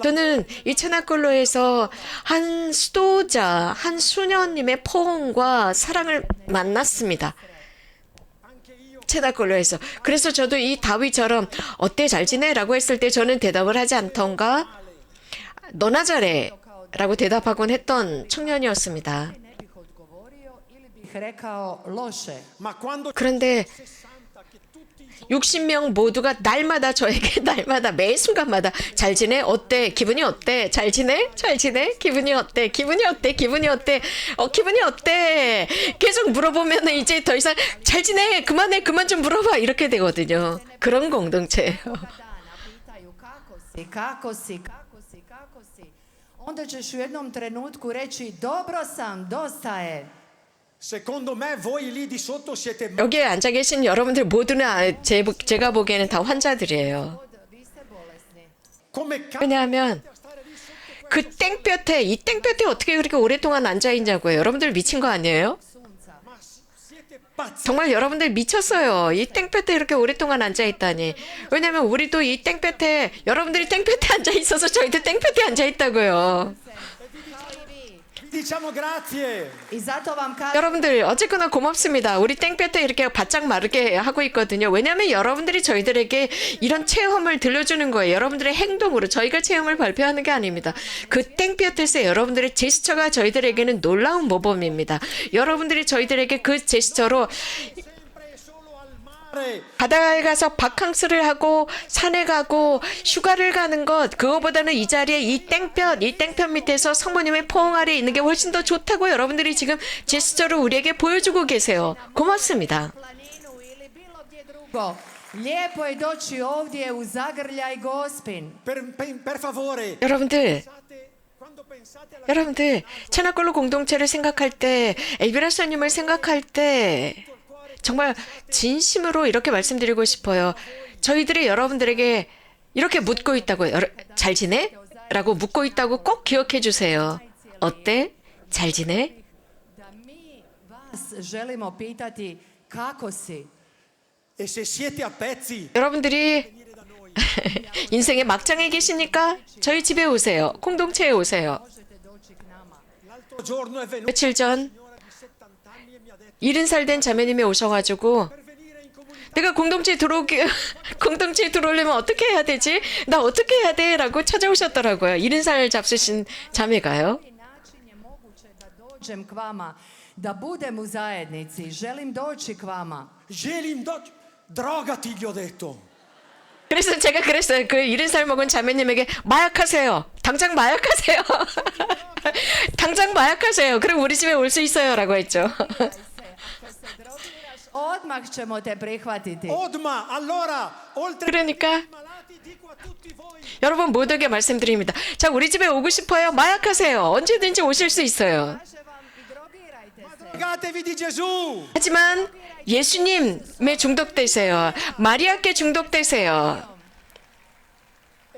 저는 이 체나콜로에서 한 수도자, 한 수녀님의 포옹과 사랑을 만났습니다. 체나콜로에서. 그래서 저도 이 다윗처럼 어때 잘 지내? 라고 했을 때 저는 대답을 하지 않던가 너나 잘해 라고 대답하곤 했던 청년이었습니다. Ne bih odgovorio ili bih rekao loše. ma quando 그런데 60명 모두가 날마다 저에게 날마다 매 순간마다 잘 지내? 어때? 기분이 어때? 잘 지내? 잘 지내? 기분이 어때? 기분이 어때? 기분이 어때? 기분이 어때? 계속 물어보면 이제 더 이상 잘 지내? 그만해. 그만 좀 물어봐. 이렇게 되거든요. 그런 공동체예요. Dana pitaju kako si, kako si, kako si, kako si. Onda ćeš u jednom trenutku reći dobro sam, dosta je. secondo me voi lì di sotto siete 여기에 앉아 계신 여러분들 모두는 제가 보기에는 다 환자들이에요. Vi ste bolesni. come 왜냐하면 그 땡볕에, 이 땡볕에 어떻게 그렇게 오랫동안 앉아 있냐고요. 여러분들 미친 거 아니에요? siete pazzi 정말 여러분들 미쳤어요. 이 땡볕에 이렇게 오랫동안 앉아 있다니. 왜냐면 우리도 이 땡볕에, 여러분들이 땡볕에 앉아 있어서 저희도 땡볕에 앉아 있다고요. Diciamo grazie. I zato vam kažem, 여러분들 어쨌거나 고맙습니다. 우리 땡볕에 이렇게 바짝 마르게 하고 있거든요. 왜냐하면 여러분들이 저희들에게 이런 체험을 들려주는 거예요. 여러분들의 행동으로 저희가 체험을 발표하는 게 아닙니다. 그 땡볕에서 여러분들의 제스처가 저희들에게는 놀라운 모범입니다. 여러분들이 저희들에게 그 제스처로 바다에 가서 바캉스를 하고 산에 가고 휴가를 가는 것 그거보다는 이 자리에 이 땡볕 밑에서 성모님의 포옹 아래 있는 게 훨씬 더 좋다고 여러분들이 지금 제스처로 우리에게 보여주고 계세요. 고맙습니다. planinu ili bilo gdje drugo. Lijepo je doći ovdje u zagrljaj Gospin. Per favore. 여러분들 Quando pensate alla 여러분들 채나콜로 공동체를 생각할 때 엘비라스님을 생각할 때 정말 진심으로 이렇게 말씀드리고 싶어요. 저희들이 여러분들에게 이렇게 묻고 있다고 잘 지내? 라고 묻고 있다고 꼭 기억해 주세요. 어때? 잘 지내? Da mi vas želimo pitati kako si. e se siete a pezzi, 여러분들이 인생의 막장에 계시니까 저희 집에 오세요. 공동체에 오세요. Možete doći k nama. l'altro giorno è venuta 며칠 전 una di 70 anni e mi ha detto 70살 된 자매님이 오셔가지고 내가 공동체에 들어오려면 어떻게 해야 되지? 나 어떻게 해야 돼? 라고 찾아오셨더라고요. 70살 잡수신 자매가요. Koji način je moguće da dođem k vama, da budem u zajednici. Želim doći k vama. Želim doći. Drogati, gli ho detto. 그래서 제가 그랬어요. 그 70살 먹은 자매님에게 마약하세요. 당장 마약하세요. 당장 마약하세요. 그럼 우리 집에 올 수 있어요. 라고 했죠. Odmah ćemo te prihvatiti. Odma, allora, oltre 그러니까 ai malati, dico a tutti voi, 여러분 모두에게 말씀드립니다. 자, 우리 집에 오고 싶어요? 마약하세요. 언제든지 오실 수 있어요. Kaže vam i drogirajte se. drogatevi di Gesù. 하지만 예수님에 중독되세요. 마리아께 중독되세요.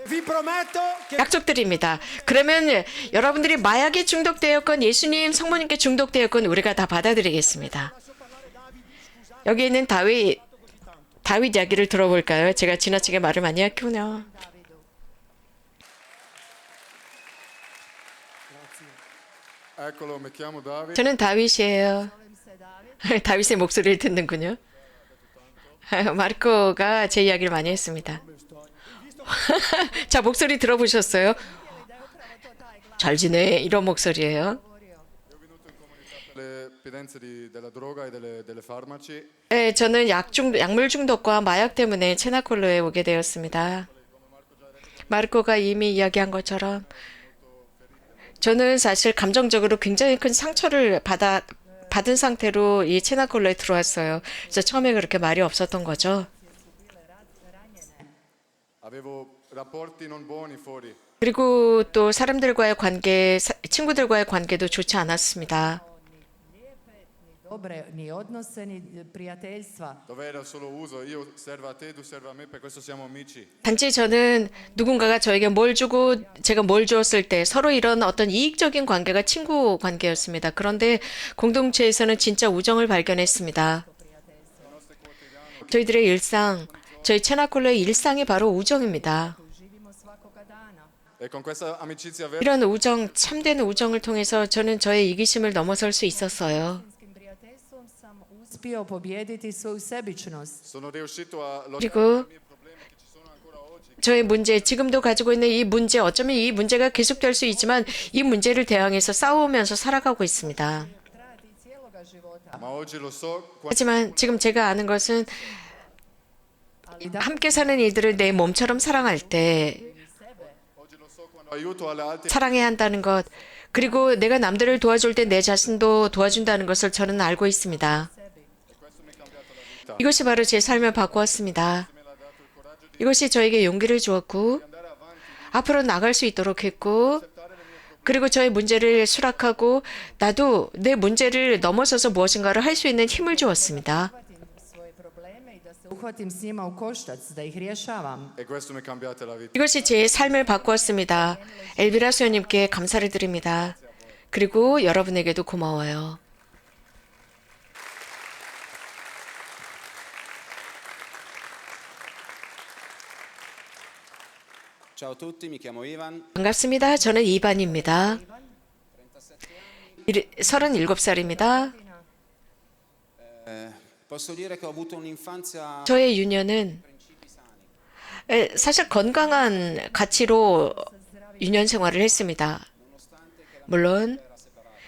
Vi prometto che 약속드립니다. 그러면 여러분들이 마약에 중독되었건 예수님 성모님께 중독되었건 우리가 다 받아들이겠습니다. 여기 있는 다윗 이야기를 들어볼까요? 제가 지나치게 말을 많이 했군요. Eccolo, mi chiamo Davide. 저는 다윗이에요. 다윗의 목소리를 듣는군요. 마르코가 제 이야기를 많이 했습니다. 자, 목소리 들어보셨어요? 잘 지내 이런 목소리예요. Le evidenze della droga e delle farmaci. 네, 저는 약물 중독과 마약 때문에 체나콜로에 오게 되었습니다. 마르코가 이미 이야기한 것처럼 저는 사실 감정적으로 굉장히 큰 상처를 받은 상태로 이 체나콜로에 들어왔어요. 그래서 처음에 그렇게 말이 없었던 거죠. Avevo rapporti non buoni fuori. 그리고 또 사람들과의 관계, 친구들과의 관계도 좋지 않았습니다. Dobre ni odnose ni prijateljstva. Dove era solo uso, io servo a te, tu serve a me, per questo siamo amici. 단지 저는 누군가가 저에게 뭘 주고 제가 뭘 주었을 때 서로 이런 어떤 이익적인 관계가 친구 관계였습니다. 그런데 공동체에서는 진짜 우정을 발견했습니다. 저희들의 일상, 저희 체나콜로의 일상이 바로 우정입니다. Živimo svakoga dana. E con questa amicizia vera 이런 우정, 참된 우정을 통해서 저는 저의 이기심을 넘어설 수 있었어요. Istinskim prijateljstvom sam uspio pobijediti svoju sebičnost. sono riuscito a 그리고 저의 문제, 지금도 가지고 있는 이 문제, 어쩌면 이 문제가 계속될 수 있지만 이 문제를 대항해서 싸우면서 살아가고 있습니다. Trajati cijeloga života. ma oggi lo so, 하지만 지금 제가 아는 것은 Ali da 함께 사는 이들을 내 몸처럼 사랑할 때 quando aiuto alle altre 사랑해야 한다는 것, 그리고 내가 남들을 도와줄 때 내 자신도 도와준다는 것을 저는 알고 있습니다. 이것이 바로 제 삶을 바꾸었습니다. 이것이 저에게 용기를 주었고 앞으로 나갈 수 있도록 했고 그리고 저의 문제를 수락하고 나도 내 문제를 넘어서서 무엇인가를 할 수 있는 힘을 주었습니다. uhvatim svoje probleme i da se uhvatim s njima u koštac, da ih rješavam. e questo mi cambiate la vita. 이것이 제 삶을 바꾸었습니다. 엘비라 수녀님께 감사를 드립니다. 그리고 여러분에게도 고마워요. Ciao a tutti, mi chiamo Ivan, 반갑습니다. 저는 이반입니다. 37살입니다. Posso dire che ho avuto un'infanzia 저의 유년은 사실 건강한 가치로 유년 생활을 했습니다. 물론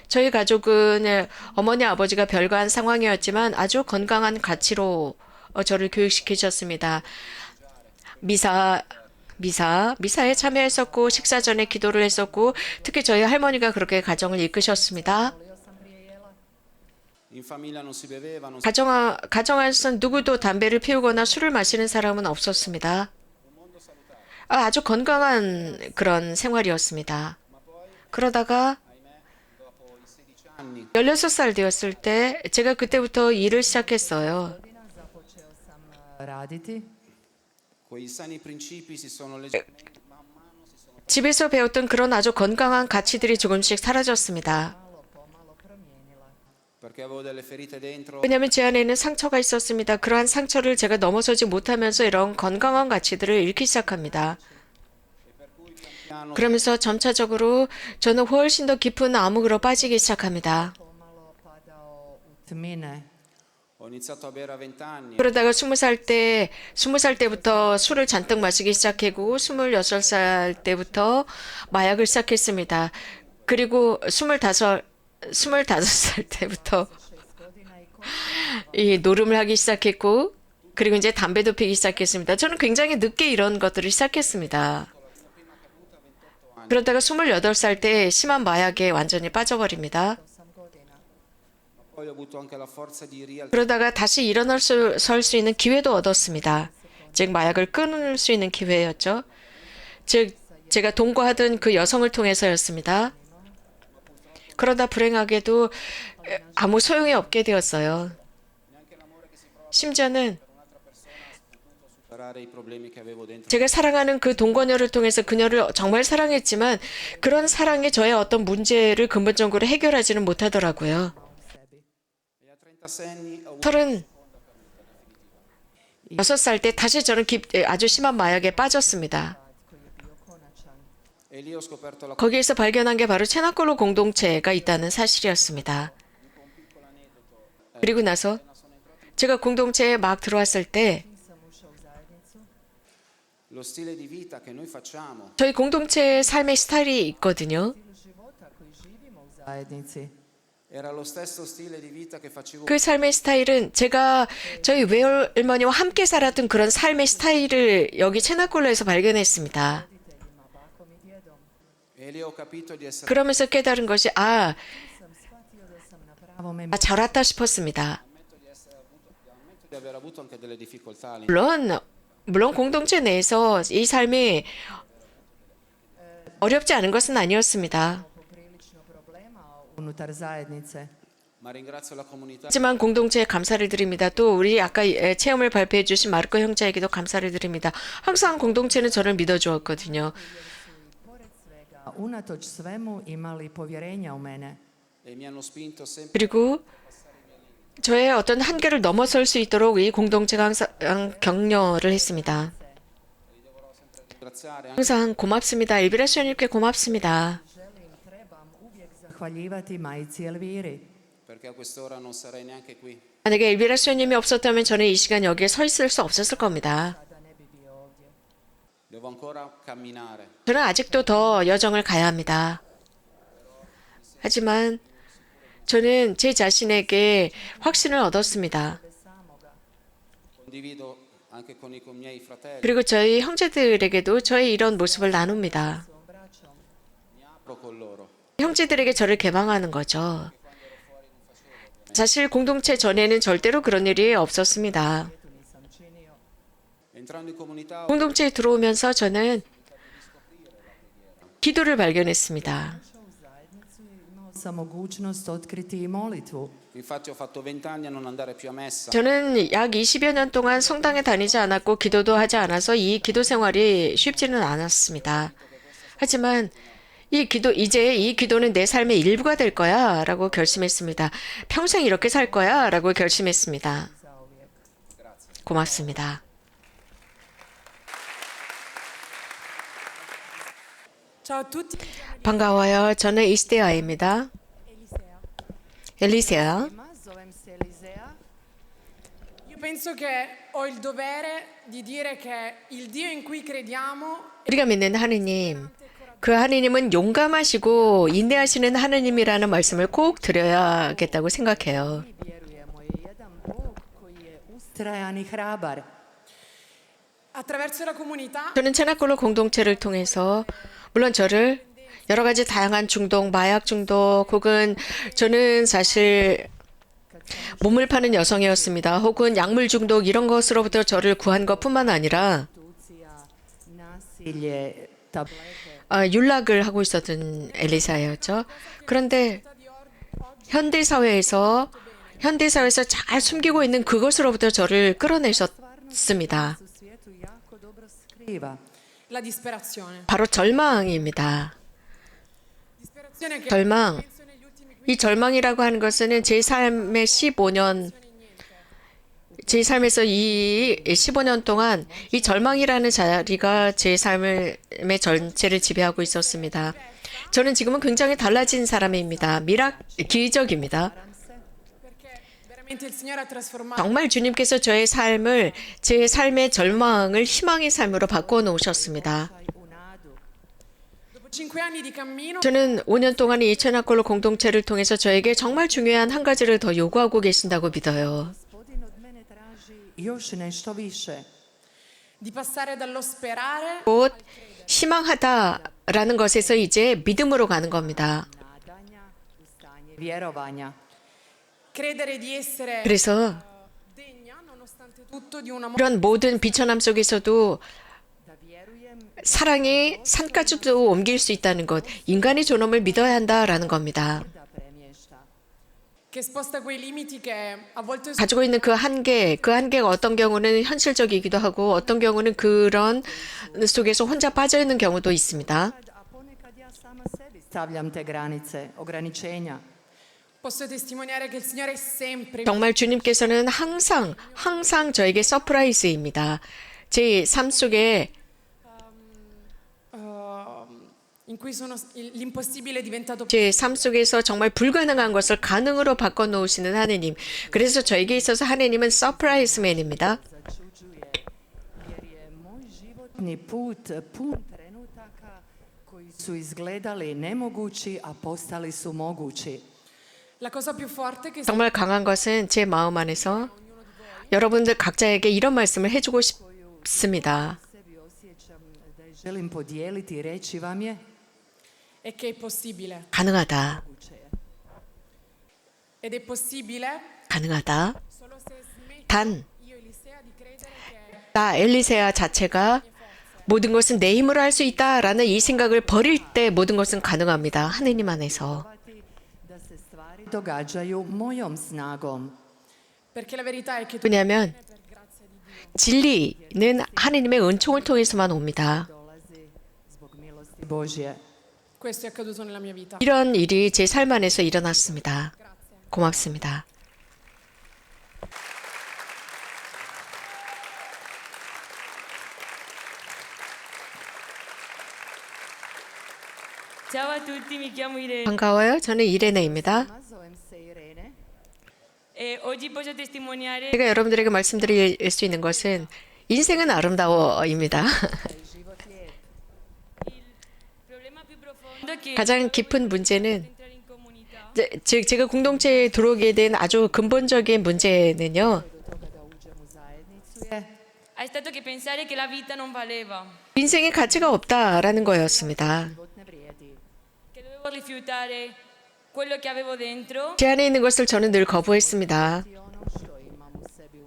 저희 가족은 어머니 아버지가 별거한 상황이었지만 아주 건강한 가치로 저를 교육시키셨습니다. 미사에 참여했었고 식사 전에 기도를 했었고 특히 저희 할머니가 그렇게 가정을 이끄셨습니다. in famiglia non si beveva, non si 가정 안에서 누구도 담배를 피우거나 술을 마시는 사람은 없었습니다. 아주 건강한 그런 생활이었습니다. 그러다가 16살 되었을 때 제가 그때부터 일을 시작했어요. raditi. quei sani principi si sono leggermente 집에서 배웠던 그런 아주 건강한 가치들이 조금씩 사라졌습니다. perché avevo delle ferite dentro 왜냐하면 제 안에는 상처가 있었습니다. 그러한 상처를 제가 넘어서지 못하면서 이런 건강한 가치들을 잃기 시작합니다. 그러면서 점차적으로 저는 훨씬 더 깊은 암흑으로 빠지기 시작합니다. Tmine. ho iniziato a bere a 20 anni 그러다가 20살 때부터 술을 잔뜩 마시기 시작하고 26살 때부터 마약을 시작했습니다. 그리고 25살 때부터 이 노름을 하기 시작했고 그리고 이제 담배도 피기 시작했습니다. 저는 굉장히 늦게 이런 것들을 시작했습니다. 그러다가 28살 때 심한 마약에 완전히 빠져버립니다. poi ho avuto anche la forza di 그러다가 다시 일어날 설 수 있는 기회도 얻었습니다. 즉 마약을 끊을 수 있는 기회였죠. 즉 제가 동거하던 그 여성을 통해서였습니다. 그러다 불행하게도 아무 소용이 없게 되었어요. 심지어는 superare i problemi che avevo dentro 제가 사랑하는 그 동거녀를 통해서 그녀를 정말 사랑했지만 그런 사랑이 저의 어떤 문제를 근본적으로 해결하지는 못하더라고요. e a 36 anni ho avuto 36살 때 다시 저는 아주 심한 마약에 빠졌습니다. e lì ho scoperto la 거기에서 발견한 게 바로 체나콜로 공동체가 있다는 사실이었습니다. 그리고 나서 제가 공동체에 막 들어왔을 때 lo stile di vita che noi facciamo 저희 공동체의 삶의 스타일이 있거든요. Zajednici. era lo stesso stile di vita che facevo 그 삶의 스타일은 제가 저희 외할머니와 함께 살았던 그런 삶의 스타일을 여기 체나콜로에서 발견했습니다. e lì ho capito di essere 그러면서 깨달은 것이 Pravome 잘 왔다 싶었습니다. di aver avuto anche delle difficoltà 물론 공동체 내에서 이 삶이 어렵지 않은 것은 아니었습니다. poprilično problema unutar zajednice. ma ringrazio la comunità 하지만 공동체에 감사를 드립니다. 또 우리 아까 체험을 발표해 주신 마르코 형제에게도 감사를 드립니다. 항상 공동체는 저를 믿어주었거든요. Pored svega, unatoč svemu imali povjerenja u mene. e mi hanno spinto sempre 그리고 저의 어떤 한계를 넘어설 수 있도록 이 공동체가 항상 격려를 했습니다. a ringraziare anche 항상 고맙습니다. 엘비라 수녀님께 고맙습니다. Želim, trebam uvijek zahvaljivati majici Elviri. perché a quest'ora non sarei neanche qui 만약에 엘비라 수녀님이 없었다면 저는 이 시간 여기에 서 있을 수 없었을 겁니다. Sada ne bi bio ovdje. devo ancora camminare 저는 아직도 더 여정을 가야 합니다. 하지만 저는 제 자신에게 확신을 얻었습니다. condivido anche con i miei fratelli 그리고 저희 형제들에게도 저의 이런 모습을 나눕니다. mi apro con loro 형제들에게 저를 개방하는 거죠. 사실 공동체 전에는 절대로 그런 일이 없었습니다. entrando in comunità 공동체에 들어오면서 저는 기도를 발견했습니다. Imao sam mogućnost otkriti i molitvu. infatti ho fatto 20 anni a non andare più a messa 저는 약 20여 년 동안 성당에 다니지 않았고 기도도 하지 않아서 이 기도 생활이 쉽지는 않았습니다. 하지만 이제 이 기도는 내 삶의 일부가 될 거야 라고 결심했습니다. 평생 이렇게 살 거야 라고 결심했습니다. 고맙습니다. Ciao a tutti. 반가워요. 저는 이스데아입니다. Elisea. 엘리세아. Zovem se Elizea. Io penso che ho il dovere di dire che il Dio in cui crediamo 우리가 믿는 하느님, 그 하느님은 용감하시고 인내하시는 하느님이라는 말씀을 꼭 드려야겠다고 생각해요. Vjerujemo je jedan Bog koji je ustrajan i hrabar. attraverso la comunità 저는 체나콜로 공동체를 통해서 물론 저를 여러 가지 다양한 중독, 마약 중독 혹은 저는 사실 몸을 파는 여성이었습니다. 혹은 약물 중독 이런 것으로부터 저를 구한 것뿐만 아니라 Nasilje, tablete. 율락을 하고 있었던 엘리사였죠. 그런데 현대사회에서 잘 숨기고 있는 그것으로부터 저를 끌어내셨습니다. U svijetu jako dobro skriva. la disperazione. 바로 절망입니다. Disperazione che 절망. penso negli ultimi 이 절망이라고 하는 것은 제 삶의 15년, 제 삶에서 이 15년 동안 이 절망이라는 자리가 제 삶의 전체를 지배하고 있었습니다. 저는 지금은 굉장히 달라진 사람입니다. 기적입니다. perché veramente il Signore ha trasformato 정말 주님께서 제 삶의 절망을 희망의 삶으로 바꿔 놓으셨습니다. dopo 5 anni di cammino 저는 5년 동안 이 체나콜로 공동체를 통해서 저에게 정말 중요한 한 가지를 더 요구하고 계신다고 믿어요. Gospodin od mene traži još nešto više. di passare dallo sperare 곧 희망하다라는 것에서 이제 믿음으로 가는 겁니다. Nadanja u stanje vjerovanja. credere di essere 그래서 degna nonostante tutto di un amore 이런 모든 비천함 속에서도 Da vjerujem 사랑이 산까지도 옮길 수 있다는 것, 인간의 존엄을 믿어야 한다라는 겁니다. da premješta. che sposta quei limiti che a volte 가지고 있는 그 한계가 어떤 경우는 현실적이기도 하고 어떤 경우는 그런 속에서 혼자 빠져 있는 경우도 있습니다. A ponekad ja sama sebi stavljam te granice, ograničenja. posso testimoniare che il Signore è sempre 정말 주님께서는 항상 저에게 서프라이즈입니다. 제 삶 속에 in cui l'impossibile è diventato 제 삶 속에서 정말 불가능한 것을 가능으로 바꿔 놓으시는 하느님. 그래서 저에게 있어서 하느님은 서프라이즈맨입니다. Začuđuje, jer je moj životni put pun trenutaka koji su izgledali nemogući, a postali su mogući. la cosa più forte che 정말 강한 것은 제 마음 안에서 여러분들 각자에게 이런 말씀을 해주고 싶습니다. Sebi osjećam da je želim podijeliti i reći vam je è che è possibile 가능하다. ed è possibile 가능하다. solo se smetti 단, io Elisea di credere che 나 엘리세아 자체가 모든 것은 내 힘으로 할 수 있다라는 이 생각을 버릴 때 모든 것은 가능합니다. 하느님 안에서. da se stvari događaju mojom snagom. perché la verità è che tu 왜냐하면 진리는 하느님의 은총을 통해서만 옵니다. Dolazi zbog milosti Božje. questo è accaduto nella mia vita 이런 일이 제 삶 안에서 일어났습니다. 고맙습니다. Ciao a tutti, mi chiamo Irene 반가워요. 저는 이레네입니다. Zovem se Irene. e oggi posso testimoniare 제가 여러분들에게 말씀드릴 수 있는 것은 인생은 아름다워입니다. il problema più profondo è che 가장 깊은 문제는 entrare in comunità 즉 제가 공동체에 들어오게 된 아주 근본적인 문제는요. Toga da uđem u zajednicu je è stato che pensare che la vita non valeva, 인생의 가치가 없다라는 거였습니다. život ne vrijedi. che dovevo rifiutare quello che avevo dentro 제 안에 있는 것을 저는 늘 거부했습니다. I ono što imam u sebi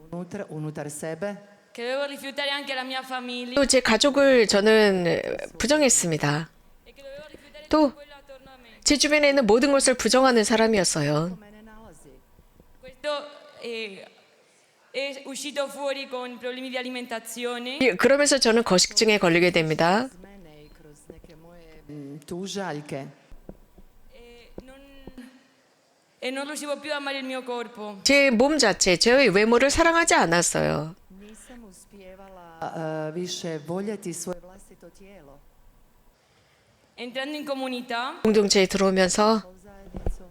unutar sebe, che dovevo rifiutare anche la mia famiglia 또 제 가족을 저는 부정했습니다. e che dovevo rifiutare 또 tutto quello attorno a me. 제 주변에 있는 모든 것을 부정하는 사람이었어요. mene nalazi. Questo è uscito fuori con problemi di alimentazione 그러면서 저는 거식증에 걸리게 됩니다. Kroz mene i kroz neke moje tužaljke. e non riuscivo più a amare il mio corpo. 제 몸 자체, 제 외모를 사랑하지 않았어요. Nisam uspijevala više voljeti svoje vlastito tijelo. Entrando in comunità 공동체에 들어오면서 U zajednicu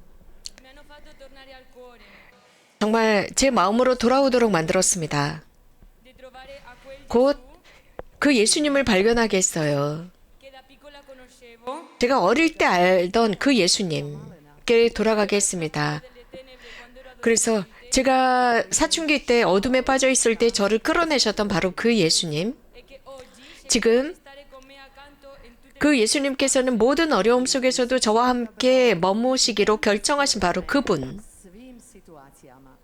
mi hanno fatto tornare tornare al cuore, 정말 제 마음으로 돌아오도록 만들었습니다. di trovare a quel 곧 그 예수님을 발견하게 했어요. che da piccola conoscevo, 제가 어릴 때 알던 그 예수님께 돌아가게 했습니다. delle tenebre quando ero 그래서 제가 사춘기 때 어둠에 빠져 있을 때 저를 끌어내셨던 바로 그 예수님. e che oggi 지금 stare con me accanto in tutte 그 예수님께서는 모든 어려움 속에서도 저와 함께 머무시기로 결정하신 바로 그분. svim situacijama.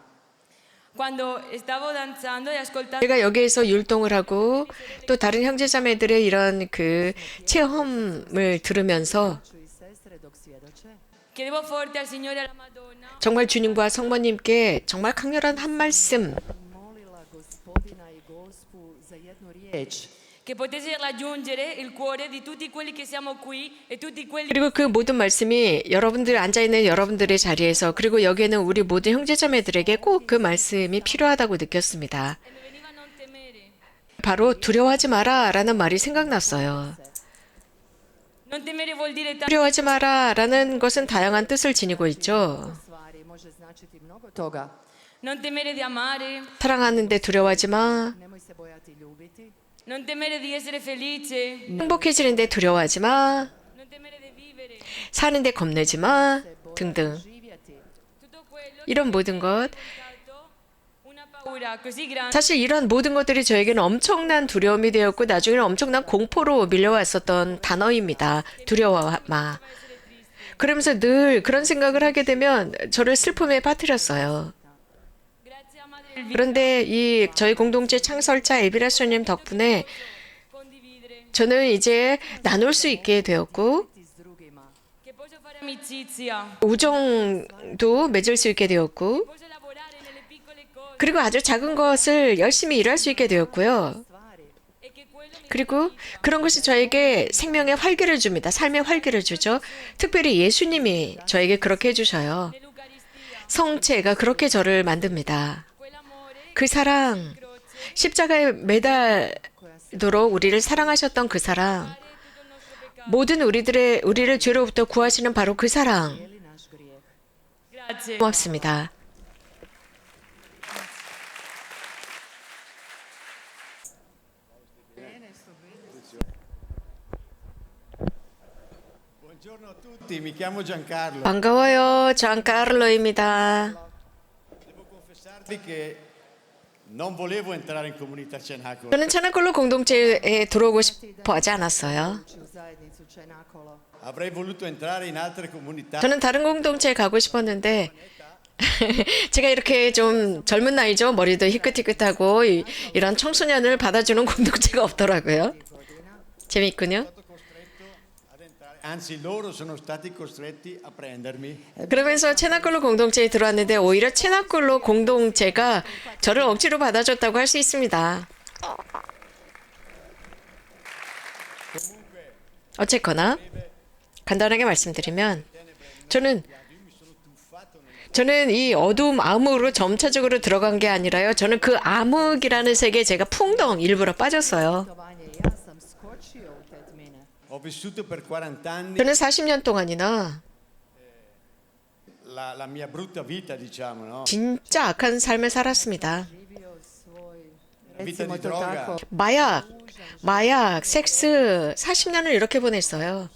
quando stavo danzando e ascoltando 제가 여기에서 율동을 하고 또 다른 형제자매들의 이런 그 체험을 들으면서 Ču i sestre dok svjedoče. chiedevo forte al Signore e alla Madonna 정말 주님과 성모님께 정말 강렬한 한 말씀, Molila gospodina i gospu za jednu riječ. che potesse raggiungere il cuore di tutti quelli che siamo qui e tutti quelli 그리고 그 모든 말씀이 여러분들 앉아있는 여러분들의 자리에서 그리고 여기에는 우리 모든 형제자매들에게 꼭 그 말씀이 필요하다고 느꼈습니다. e mi veniva non temere. 바로 두려워하지 마라 라는 말이 생각났어요. Non temere vuol dire tanto. 두려워하지 마라 라는 것은 다양한 뜻을 지니고 있죠. Stvari može značiti mnogo toga. Non temere di amare, 사랑하는데 두려워하지 마. Nemoj se bojati ljubiti. non temere di essere felice, 행복해지는데 두려워하지 마. non temere di vivere. 사는데 겁내지 마. 등등. Živjeti. Tutto quello 이런 모든 것. è stato una paura così grande 사실 이런 모든 것들이 저에게는 엄청난 두려움이 되었고 나중에는 엄청난 공포로 밀려왔었던 단어입니다. 두려워 마. 그러면서 늘 그런 생각을 하게 되면 저를 슬픔에 빠뜨렸어요. grazie a Madre del Vino 그런데 이 저희 공동체 창설자 엘비라 수녀님 덕분에 condividere, 저는 이제 나눌 수 있게 되었고 Ti s drugima. che posso fare amicizia, 우정도 맺을 수 있게 되었고 posso lavorare nelle piccole cose 그리고 아주 작은 것을 열심히 일할 수 있게 되었고요. Stvari. e che quello mi 그리고 그런 것이 저에게 생명의 활기를 줍니다. 삶의 활기를 주죠. 특별히 예수님이 저에게 그렇게 해주셔요. l'Eucaristia, 성체가 그렇게 저를 만듭니다. quell'amore 그 사랑, 십자가에 매달도록 우리를 사랑하셨던 그 사랑, tutto il nostro peccato. 모든 우리를 죄로부터 구하시는 바로 그 사랑, Dijeli naš grijeh. Grazie. 고맙습니다. Buongiorno a tutti, mi chiamo Giancarlo. 반가워요. 잔카를로입니다. Devo confessarvi che non volevo entrare in comunità Cenacolo. 저는 차나콜로 공동체에 들어오고 싶어 하지 않았어요. Ući u zajednicu Čenakolo. Avrei voluto entrare in altre comunità, 저는 다른 공동체에 가고 싶었는데 제가 이렇게 좀 젊은 나이죠. 머리도 희끗희끗하고 이런 청소년을 받아주는 공동체가 없더라고요. 재미있군요. anzi loro sono stati costretti a prendermi. 그러면서 체나콜로 공동체에 들어왔는데 오히려 체나콜로 공동체가 저를 억지로 받아줬다고 할 수 있습니다. 어쨌거나 간단하게 말씀드리면 저는 이 어두움 암흑으로 점차적으로 들어간 게 아니라요. 저는 그 암흑이라는 세계에 제가 풍덩 일부러 빠졌어요. Putovanje. Ja sam skočio u te tmine. Ho vissuto per 40 anni 저는 40년 동안이나 la mia brutta vita, diciamo, no? 진짜 악한 삶을 살았습니다. Živio svoj, Vita recimo di to droga. tako, 마약, 섹스 40년을 이렇게 보냈어요.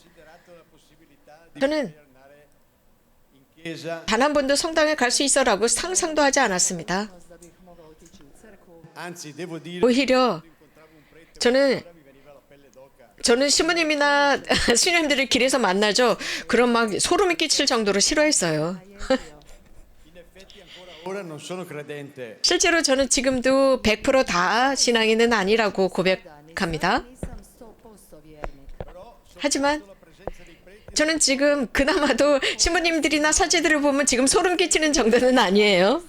저는 In chiesa, 단 한 번도 성당에 갈 수 있어라고 상상도 하지 않았습니다. da bih mogla otići u crkvu. anzi devo dire 오히려 저는 신부님이나 수녀님들을 길에서 만나죠. 그런 막 소름이 끼칠 정도로 싫어했어요. ora non sono credente, 실제로 저는 지금도 100%다 신앙인은 아니라고 고백합니다. Nisam 100% vjernik. 하지만 저는 지금 그나마도 신부님들이나 사제들을 보면 지금 소름 끼치는 정도는 아니에요.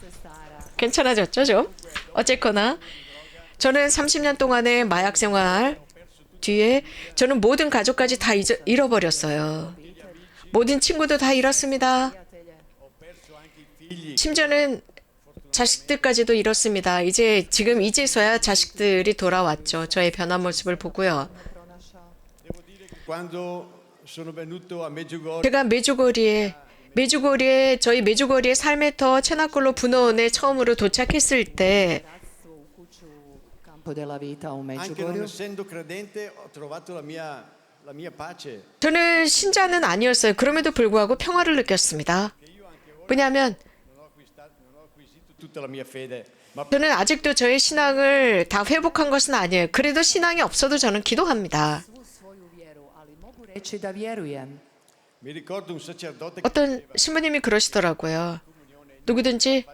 괜찮아졌죠, 좀? 어쨌거나 저는 30년 동안의 마약 생활 뒤에 저는 모든 가족까지 다 잃어버렸어요. 모든 친구도 다 잃었습니다. 심지어는 자식들까지도 잃었습니다. 지금 이제서야 자식들이 돌아왔죠. 저의 변한 모습을 보고요. quando sono venuto a Medjugorje 제가 메주고리에 저희 메주거리의 3m 체나콜로 분원에 처음으로 도착했을 때 u kuću Campo della Vita u Anche non Međugorju. essendo credente ho trovato la mia pace. 저는 신자는 아니었어요. 그럼에도 불구하고 평화를 느꼈습니다. 왜냐하면 Non ho acquisito tutta la mia fede, ma 저는 아직도 저의 신앙을 다 회복한 것은 아니에요. 그래도 신앙이 없어도 저는 기도합니다. Svu svoju vjeru, ali mogu reći da vjerujem. mi ricordo un sacerdote che 어떤 신부님이 그러시더라고요. 누구든지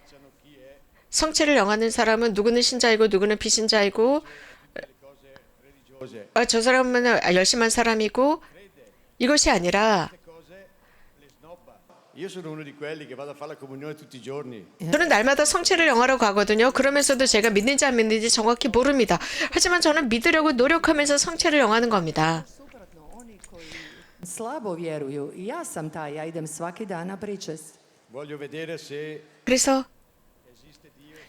성체를 영하는 사람은 누구는 신자이고 누구는 비신자이고 religiose, 저 사람은 열심한 사람이고 이것이 아니라 io sono uno di quelli che vado a fare la comunione tutti i giorni. 저는 날마다 성체를 영하러 가거든요. 그러면서도 제가 믿는지 안 믿는지 정확히 모릅니다. 하지만 저는 믿으려고 노력하면서 성체를 영하는 겁니다. Suprotno, oni koji slabo vjeruju, i ja sam taj, ja idem svaki dan na pričest. Voglio vedere se 그래서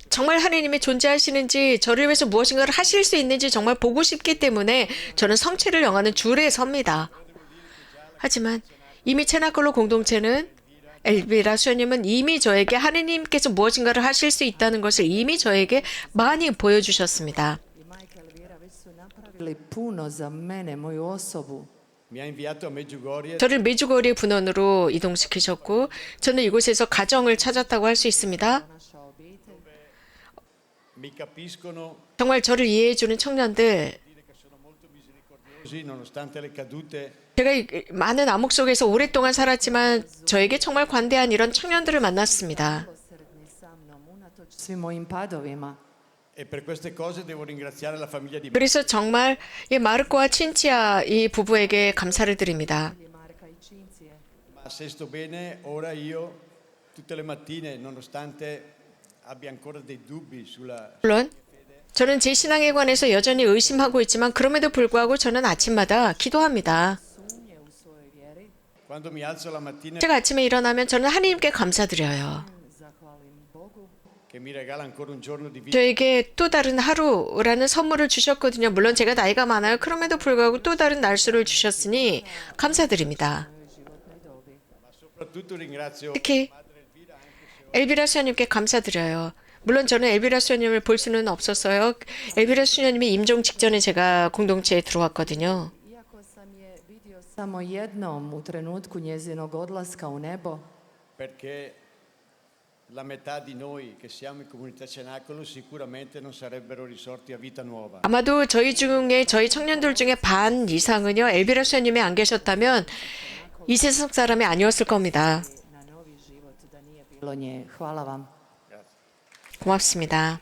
정말 하나님이 존재하시는지 저를 위해서 무엇인가를 하실 수 있는지 정말 보고 싶기 때문에 저는 성체를 영하는 줄에 섭니다. 하지만 이미 체나콜로 공동체는 엘비라 수녀님은 이미 저에게 하나님께서 무엇인가를 하실 수 있다는 것을 이미 저에게 많이 보여주셨습니다. I majka Elvira već su napravili puno za mene, moju osobu. mi ha inviato a Medjugorje 저를 메주거리 분원으로 이동시키셨고 저는 이곳에서 가정을 찾았다고 할 수 있습니다. Naša obitelj. mi capiscono 정말 저를 이해해주는 청년들, così nonostante le cadute. 제가 많은 암흑 속에서 오랫동안 살았지만 저에게 정말 관대한 이런 청년들을 만났습니다. Milosrdni sa mnom, unatoč svim mojim padovima. E per queste cose devo ringraziare la famiglia di 그래서 정말 이 마르코와 친치아 이 부부에게 감사를 드립니다. Marka i Cincije. Ma se sto bene, ora io tutte le mattine, nonostante abbia ancora dei dubbi sulla 물론 저는 제 신앙에 관해서 여전히 의심하고 있지만 그럼에도 불구하고 저는 아침마다 기도합니다. Sumnje u svojoj vjeri. quando mi alzo la mattina 제가 아침에 일어나면 저는 하나님께 감사드려요. Zahvalim Bogu. che mi regala ancora un giorno di vita. 저에게 또 다른 하루라는 선물을 주셨거든요. 물론 제가 나이가 많아요. 그럼에도 불구하고 또 다른 날수를 주셨으니 감사드립니다. životnoj dobi. Soprattutto ringrazio 특히 엘비라 수녀님께 감사드려요. 물론 저는 엘비라 수녀님을 볼 수는 없었어요. 엘비라 수녀님이 임종 직전에 제가 공동체에 들어왔거든요. Iako sam je vidio samo jednom u trenutku njezinog odlaska u nebo, perché la metà di noi che siamo in comunità Cenacolo sicuramente non sarebbero risorti a vita nuova. 아마도 저희 청년들 중에 반 이상은요. 엘비라 수녀님이 안 계셨다면 이 세상 사람이 아니었을 겁니다. na novi život da nije bilo nje. Hvala vam. 고맙습니다.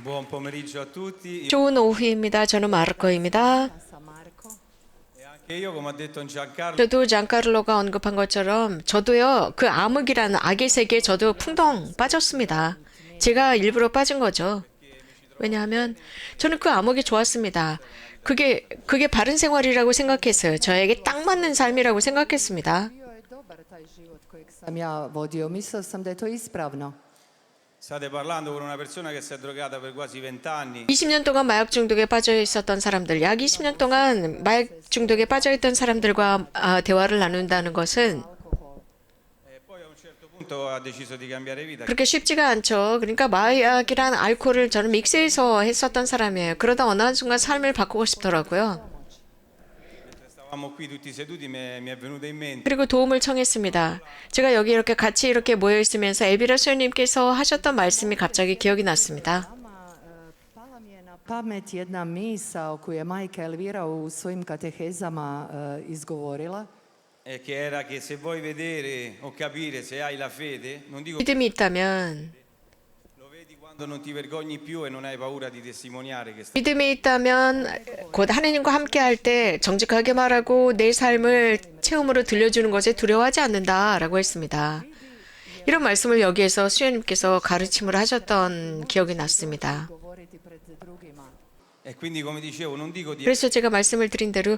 Buon pomeriggio a tutti. 좋은 오후입니다. 저는 마르코입니다. Ja sam Marko. E anche io, come ha detto Giancarlo, 저도 장카를로가 언급한 것처럼 저도요. 그 암흑이라는 악의 세계에 저도 풍덩 빠졌습니다. 제가 일부러 빠진 거죠. 왜냐하면 저는 그 암흑이 좋았습니다. 그게 바른 생활이라고 생각했어요. 저에게 딱 맞는 삶이라고 생각했습니다. Bio je dobar taj život kojeg sam ja vodio. Mislio sam da je to ispravno. state parlando con una persona che si è drogata per quasi 20 anni. 20년 동안 마약 중독에 빠져 있었던 사람들, 약 20년 동안 마약 중독에 빠져 있던 사람들과 대화를 나눈다는 것은 E poi a un certo punto ha deciso di cambiare vita. 그렇게 쉽지가 않죠. 그러니까 마약이란 알코올을 저는 믹스해서 했었던 사람이에요. 그러다 어느 한순간 삶을 바꾸고 싶더라고요. Stavamo qui tutti seduti, mi è venuto in mente. 그리고 도움을 청했습니다. 제가 여기 이렇게 같이 이렇게 모여 있으면서 엘비라 수녀님께서 하셨던 말씀이 갑자기 기억이 났습니다. Vama, pala mi je na pamet jedna misao koju je majka Elvira u svojim katehezama izgovorila. E che era che se vuoi vedere o capire se hai la fede, non dico 믿음이 있다면 lo vedi quando non ti vergogni più e non hai paura di testimoniare che stai. 믿음이 있다면 곧 하나님과 함께 할 때 정직하게 말하고 내 삶을 체험으로 들려주는 것에 두려워하지 않는다라고 했습니다. 이런 말씀을 여기에서 수녀님께서 가르침을 하셨던 기억이 났습니다. Govoriti pred drugima. E quindi come dicevo, non dico di 그래서 제가 말씀을 드린 대로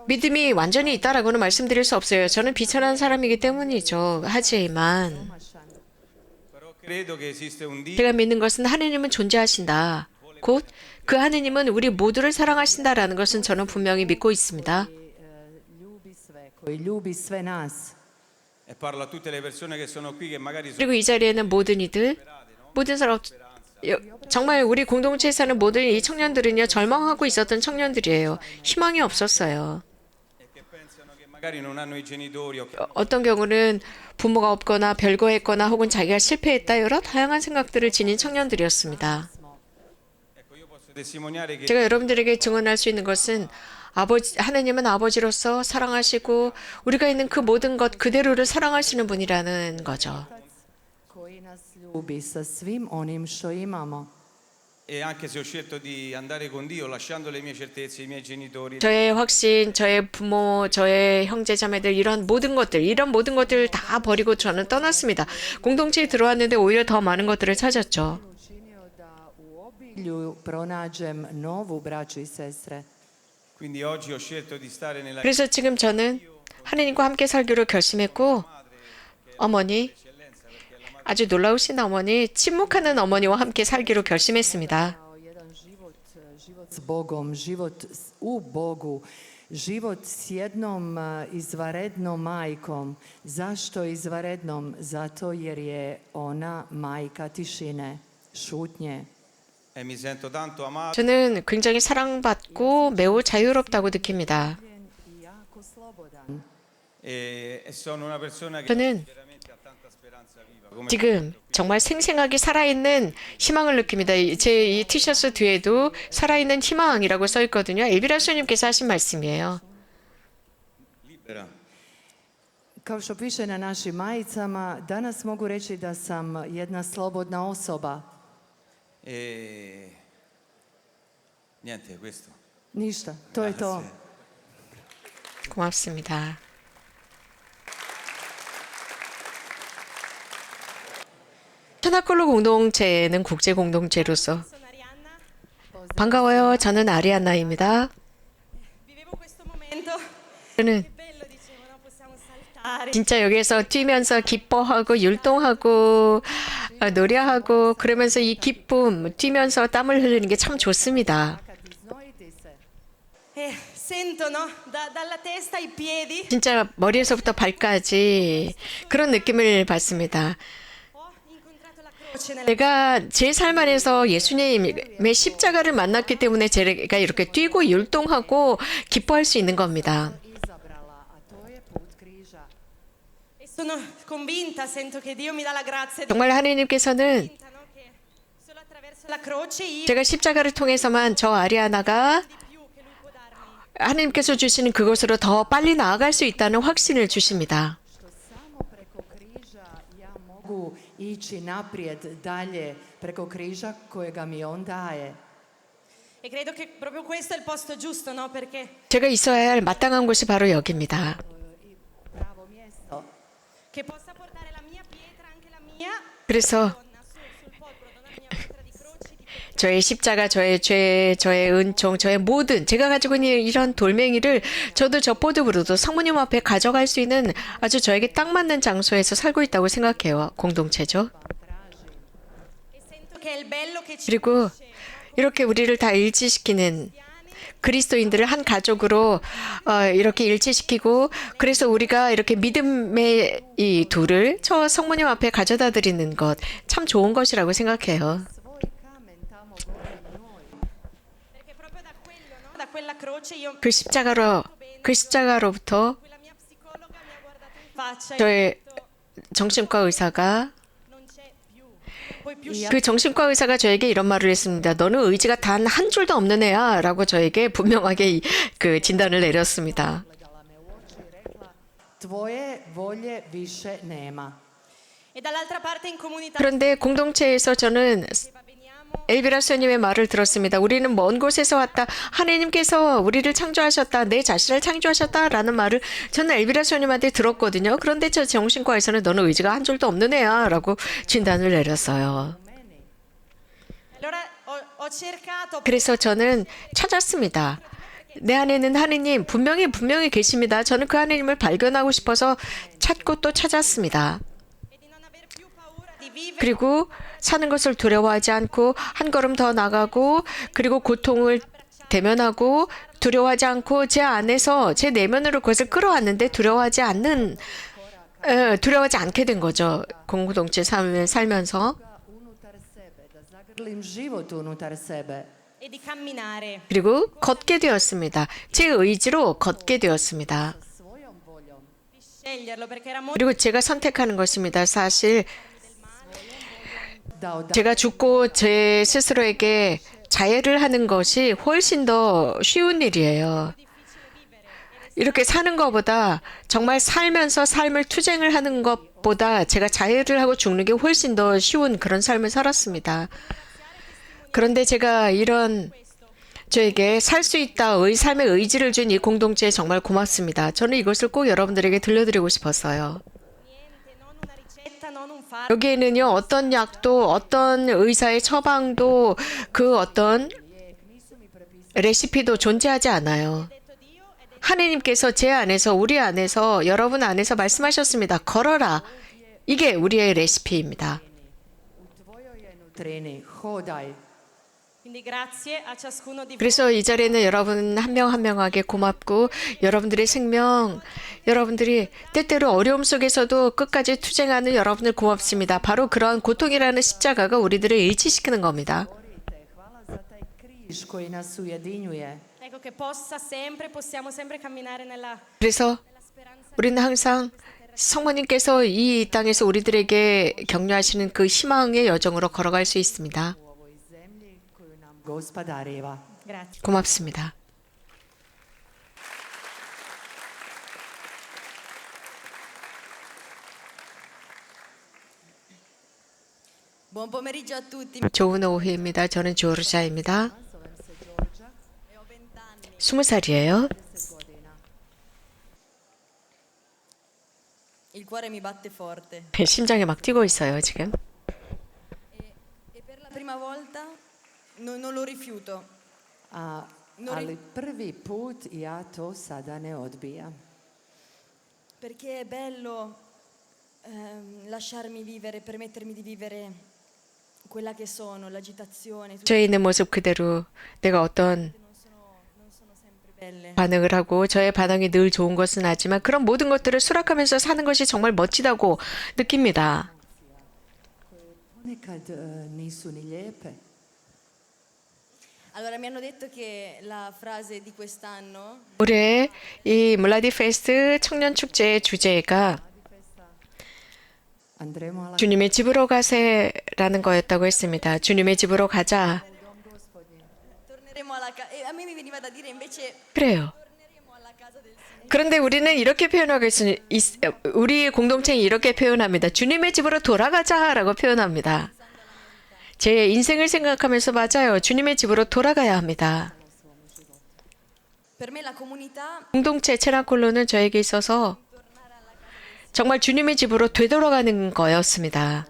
믿음이 완전히 있다라고는 말씀드릴 수 없어요. 저는 비천한 사람이기 때문이죠. 하지만 però credo che esiste un Dio 제가 믿는 것은 하나님은 존재하신다. 곧 그 하느님은 우리 모두를 사랑하신다라는 것은 저는 분명히 믿고 있습니다. ljubi sve, koji ljubi sve nas. E parlo a tutte le persone che sono qui che magari sono 그리고 이 자리에는 모든 이들, 모든 사람, 정말 우리 공동체에 사는 모든 이 청년들은요, 절망하고 있었던 청년들이에요. 희망이 없었어요. che pensano che magari non hanno i genitori o che 어떤 경우는 부모가 없거나 별거했거나 혹은 자기가 실패했다 여러 다양한 생각들을 지닌 청년들이었습니다. ecco io posso testimoniare che 제가 여러분들에게 증언할 수 있는 것은 하나님은 아버지로서 사랑하시고 우리가 있는 그 모든 것 그대로를 사랑하시는 분이라는 거죠. Koji nas ljubi sa svim onim što imamo. e anche se ho scelto di andare con Dio lasciando le mie certezze, i miei genitori, 저의 확신, 저의 부모, 저의 형제 자매들 이런 모든 것들 다 버리고 저는 떠났습니다. 공동체에 들어왔는데 오히려 더 많은 것들을 찾았죠. Učinio da u obilju pronađem novu braću i sestre. quindi oggi ho scelto di stare nella 그래서 지금 저는 하나님과 함께 살기로 결심했고 어머니, 아주 놀라우신 어머니, 침묵하는 어머니와 함께 살기로 결심했습니다. Kao jedan život s Bogom, život u Bogu, život s jednom izvanrednom majkom. Zašto izvanrednom? Zato jer je ona majka tišine, šutnje. e mi sento tanto amato 저는 굉장히 사랑받고 매우 자유롭다고 느낍니다. I jako slobodan. e sono una persona che 저는 veramente ha tanta speranza viva come 지금 정말 생생하게 살아있는 희망을 느낍니다. 제 이 티셔츠 뒤에도 살아있는 희망이라고 써 있거든요. 엘비라 수님께서 하신 말씀이에요. libera. Kao što piše na našim majicama, danas mogu reći da sam jedna slobodna osoba. E niente, questo. Ništa, to je to. 고맙습니다. 천하콜로 공동체는 국제 공동체로서 Sono Arianna, 반가워요. 저는 아리아나입니다. vivevo questo momento. 저는 Bello, dicevo, no? Possiamo saltare. 진짜 여기서 뛰면서 기뻐하고 율동하고 노래하고 그러면서 이 기쁨 뛰면서 땀을 흘리는 게 참 좋습니다. Znojiti se. Sento, no? Dalla testa ai piedi. 진짜 머리에서부터 발까지 그런 느낌을 받습니다. Ho incontrato la croce nella 내가 제 삶 안에서 예수님의 십자가를 만났기 때문에 제가 이렇게 뛰고 율동하고 기뻐할 수 있는 겁니다. Izabrala, a to je put križa. e sono convinta, sento che Dio mi dà la grazia di 정말 하나님께서는 convinta, no? Che solo attraverso la croce io 제가 십자가를 통해서만 저 아리아나가 di più che lui può darmi. 하나님께서 주시는 그것으로 더 빨리 나아갈 수 있다는 확신을 주십니다. Što samo preko križa ja mogu ići naprijed dalje preko križa kojega mi on daje. E credo che proprio questo è il posto giusto, no? Perché 제가 있어야 할 마땅한 곳이 바로 여기입니다. Pravo mjesto. che possa portare la mia pietra, anche la mia 그래서 donna sul polpro, donna la mia pietra di croce, di 저의 십자가, 저의 죄, 저의 은총, 저의 모든 제가 가지고 있는 이런 돌멩이를 저도 저 포도브로도 성모님 앞에 가져갈 수 있는 아주 저에게 딱 맞는 장소에서 살고 있다고 생각해요. 공동체죠. e sento che è il bello che ci 그리고 이렇게 우리를 다 일치시키는 그리스도인들을 한 가족으로 이렇게 일치시키고 그래서 우리가 이렇게 믿음의 이 돌을 저 성모님 앞에 가져다 드리는 것 참 좋은 것이라고 생각해요. Svoj kamen tamo gore njoj. perché proprio da quello, no? Da quella croce io 그 십자가로부터 quella mia psicologa mi ha guardato in faccia e 저의 정신과 의사가 non c'è più, non puoi più 그 정신과 의사가 저에게 이런 말을 했습니다. 너는 의지가 단 한 줄도 없는 애야 라고 저에게 분명하게 그 진단을 내렸습니다. Gledala me u oči i rekla, tvoje volje više nema. e dall'altra parte in comunità 그런데 공동체에서 저는 diceva, veniamo 엘비라 수녀님의 말을 들었습니다. 우리는 먼 곳에서 왔다. 하나님께서 우리를 창조하셨다. 내 자신을 창조하셨다라는 말을 저는 엘비라 수녀님한테 들었거든요. 그런데 저 정신과에서는 너는 의지가 한 줄도 없는 애야 라고 진단을 내렸어요. allora ho cercato 그래서 저는 찾았습니다. 내 안에는 하느님 분명히 계십니다. 저는 그 하느님을 발견하고 싶어서 찾고 또 찾았습니다. e di non aver più paura di 그리고 사는 것을 두려워하지 않고 한 걸음 더 나가고 그리고 고통을 대면하고 두려워하지 않고 제 안에서 제 내면으로 그것을 끌어왔는데 두려워하지 않게 된 거죠. 공동체 삶을 살면서. unutar sebe, da zagrlim život unutar sebe. e di camminare. 그리고 걷게 되었습니다. 제 의지로 걷게 되었습니다. Svojom voljom. Di sceglierlo perché era molto 그리고 제가 선택하는 것입니다. 사실 Da 제가 죽고 제 스스로에게 자해를 하는 것이 훨씬 더 쉬운 일이에요. 이렇게 사는 것보다 정말 살면서 삶을 투쟁을 하는 것보다 제가 자해를 하고 죽는 게 훨씬 더 쉬운 그런 삶을 살았습니다. 그런데 제가 이런 저에게 살 수 있다의 삶의 의지를 준 이 공동체에 정말 고맙습니다. 저는 이것을 꼭 여러분들에게 들려드리고 싶었어요. niente, non una ricetta, non un farmaco. 여기에는요, 어떤 약도, 어떤 의사의 처방도, 그 어떤 레시피도 존재하지 않아요. 하느님께서 제 안에서, 우리 안에서, 여러분 안에서 말씀하셨습니다. 걸어라. 이게 우리의 레시피입니다. nutrini, hodaj. Quindi grazie a ciascuno di voi. 그래서 이 자리에는 여러분 한 명 한 명에게 고맙고 여러분들의 생명, 여러분들이 때때로 어려움 속에서도 끝까지 투쟁하는 여러분들 고맙습니다. 바로 그러한 고통이라는 십자가가 우리들을 일치시키는 겁니다. Hvala za taj križ koji nas ujedinjuje. Ecco che possiamo sempre camminare nella 그래서 우리는 항상 성모님께서 이 땅에서 우리들에게 격려하시는 그 희망의 여정으로 걸어갈 수 있습니다. U ovoj zemlji koju nam Gospod dareva. grazie. 고맙습니다. Buon pomeriggio a tutti. 좋은 오후입니다. 저는 조르자입니다. 20살이에요. Il cuore mi batte forte. 심장이 막 뛰고 있어요, 지금. E per la prima volta non lo rifiuto. Ali prvi put ja to sada ne odbijam. Perché è bello lasciarmi vivere, permettermi di vivere quella che sono, l'agitazione, 저에 있는 모습 그대로 내가 어떤 non sono sempre belle. 반응을 하고 저의 반응이 늘 좋은 것은 아니지만 그런 모든 것들을 수락하면서 사는 것이 정말 멋지다고 느낍니다. Ponekad nisu ni lijepe. Allora mi hanno detto che la frase di quest'anno 올해 이 물라디 페스트 청년 축제의 주제가 Andremo alla 주님의 집으로 가세라는 거였다고 했습니다. 주님의 집으로 가자. torneremo alla casa. A me mi veniva da dire invece 그래요. torneremo alla casa del Signore. 그런데 우리는 이렇게 우리 공동체는 이렇게 표현합니다. 주님의 집으로 돌아가자라고 표현합니다. 제 인생을 생각하면서 맞아요. 주님의 집으로 돌아가야 합니다. Per me la comunità 공동체 체나콜로는 저에게 있어서 정말 주님의 집으로 되돌아가는 거였습니다.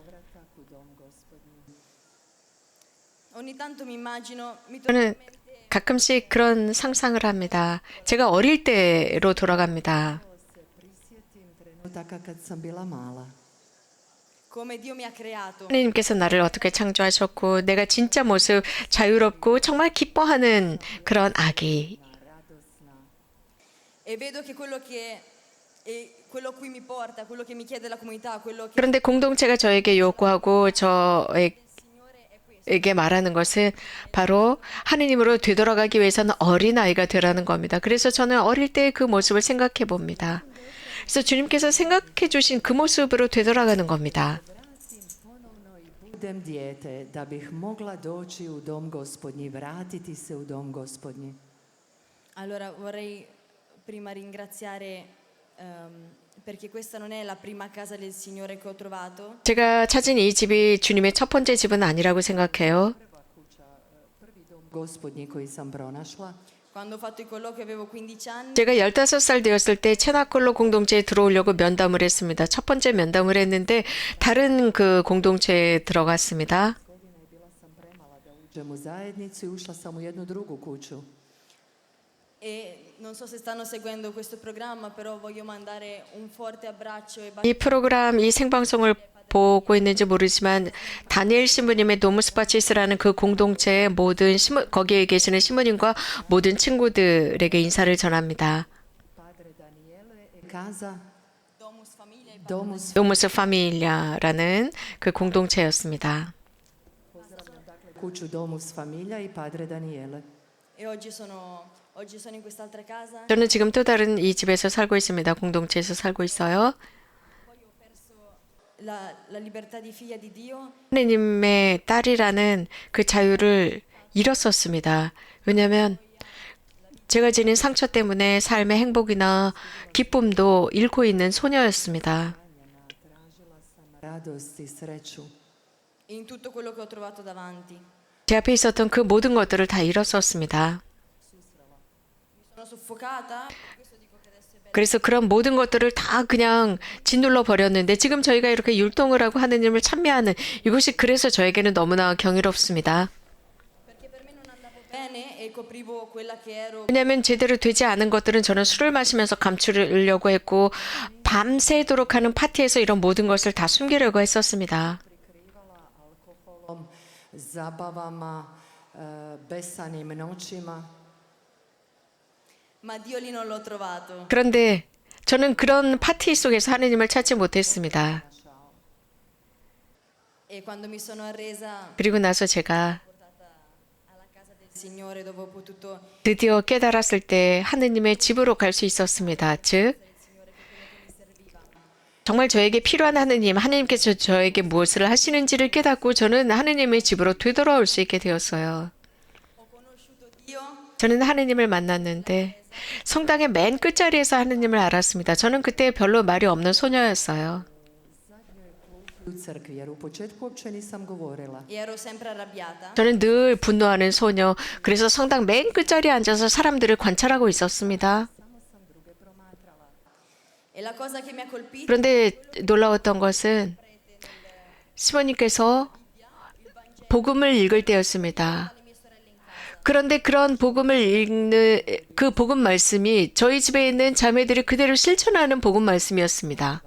ogni tanto mi immagino mi 저는 가끔씩 그런 상상을 합니다. 제가 어릴 때로 돌아갑니다. prisjetim trenutaka kad sam bila mala. come Dio mi ha creato. 하나님께서 나를 어떻게 창조하셨고 내가 진짜 모습 자유롭고 정말 기뻐하는 그런 아기. E vedo che quello a cui mi porta, quello che mi chiede la comunità, quello che 그런데 공동체가 저에게 요구하고 저에게 말하는 것은 바로 하느님으로 되돌아가기 위해서는 어린아이가 되라는 겁니다. 그래서 저는 어릴 때 그 모습을 생각해 봅니다. 그래서 주님께서 생각해 주신 그 모습으로 되돌아가는 겁니다. Budem dijete da bih mogla doći u dom Gospodnji, vratiti se u dom Gospodnji. Allora vorrei prima ringraziare perché questa non è la prima casa del Signore che ho trovato. 제가 찾은 이 집이 주님의 첫 번째 집은 아니라고 생각해요. Prvi dom Gospodnji koji sam pronašla. Quando ho fatto i colloqui avevo 15 anni. 제가 15살 되었을 때 체나콜로 공동체에 들어오려고 면담을 했습니다. 첫 번째 면담을 했는데 다른 그 공동체에 들어갔습니다. Bila sam premala da uđem u zajednicu i ušla sam u jednu drugu kuću. E non so se stanno seguendo questo programma, però voglio mandare un forte abbraccio e 이 프로그램, 이 생방송을 보고 있는지 모르지만 다니엘 신부님의 노무스 파치스라는 그 공동체의 모든 거기에 계시는 신부님과 모든 친구들에게 인사를 전합니다. Casa Domus 노무스 파밀리아라는 그 공동체였습니다. kuću Domus Familia i Padre Daniele. E oggi sono in quest'altra casa. 저는 지금 또 다른 이 집에서 살고 있습니다. 공동체에서 살고 있어요. La libertà di figlia di Dio 하느님의 딸이라는 그 자유를 잃었었습니다. 왜냐하면 제가 지닌 상처 때문에 삶의 행복이나 기쁨도 잃고 있는 소녀였습니다. Radost i sreću. in tutto quello che ho trovato davanti. 제 앞에 있었던 그 모든 것들을 다 잃었었습니다. Sono soffocata. 그래서 그런 모든 것들을 다 그냥 짓눌러 버렸는데 지금 저희가 이렇게 율동을 하고 하느님을 찬미하는 이것이 그래서 저에게는 너무나 경이롭습니다. Perché per me non andavo bene e coprivo quella che ero. 왜냐하면 제대로 되지 않은 것들은 저는 술을 마시면서 감추려고 했고 밤새도록 하는 파티에서 이런 모든 것을 다 숨기려고 했었습니다. Alkoholom, zabavama, besanim noćima. Ma Dio lì non l'ho trovato. 그런데 저는 그런 파티 속에서 하느님을 찾지 못했습니다. E quando mi sono arresa 그리고 나서 제가 alla casa del Signore dove ho potuto 드디어 깨달았을 때 하느님의 집으로 갈 수 있었습니다. 즉 정말 저에게 필요한 하느님께서 저에게 무엇을 하시는지를 깨닫고 저는 하느님의 집으로 되돌아올 수 있게 되었어요. 저는 하느님을 만났는데 성당의 맨 끝자리에서 하느님을 알았습니다. 저는 그때 별로 말이 없는 소녀였어요. U crkvi, jer u početku uopće nisam govorila. e ero sempre arrabbiata. 저는 늘 분노하는 소녀. 그래서 성당 맨 끝자리에 앉아서 사람들을 관찰하고 있었습니다. E la cosa che mi ha colpito 그런데 놀라웠던 것은 시모님께서 복음을 읽을 때였습니다. 그런데 그런 복음을 읽는 그 복음 말씀이 저희 집에 있는 자매들이 그대로 실천하는 복음 말씀이었습니다.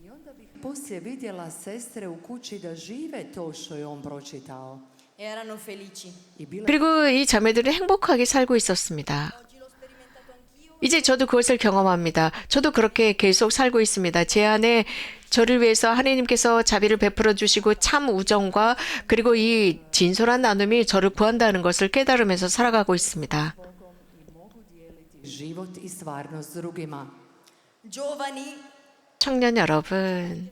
I onda bih poslije vidjela sestre u kući da žive to što je on pročitao. e erano felici. I bile 그리고 이 자매들은 행복하게 살고 있었습니다. 이제 저도 그것을 경험합니다. 저도 그렇게 계속 살고 있습니다. 제 안에 저를 위해서 하나님께서 자비를 베풀어 주시고 참 우정과 그리고 이 진솔한 나눔이 저를 구한다는 것을 깨달으면서 살아가고 있습니다. život i stvarnost s drugima. Giovani, 청년 여러분,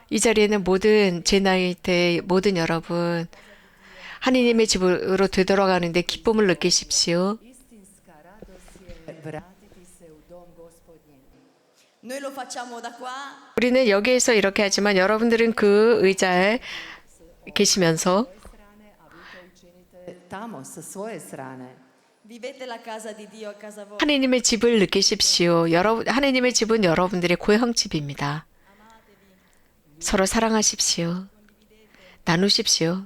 이 자리에는 모든 제 나이 때 모든 여러분 하나님의 집으로 되돌아가는데 기쁨을 느끼십시오. Istinska radost je vratiti se u dom gospodnji. noi lo facciamo da qua 우리는 여기에서 이렇게 하지만 여러분들은 그 의자에 계시면서 Učinite tamo sa svoje strane. vivete la casa di Dio a casa vostra. 하나님의 집을 느끼십시오. 하나님의 집은 여러분들의 고향집입니다. 서로 사랑하십시오. 나누십시오.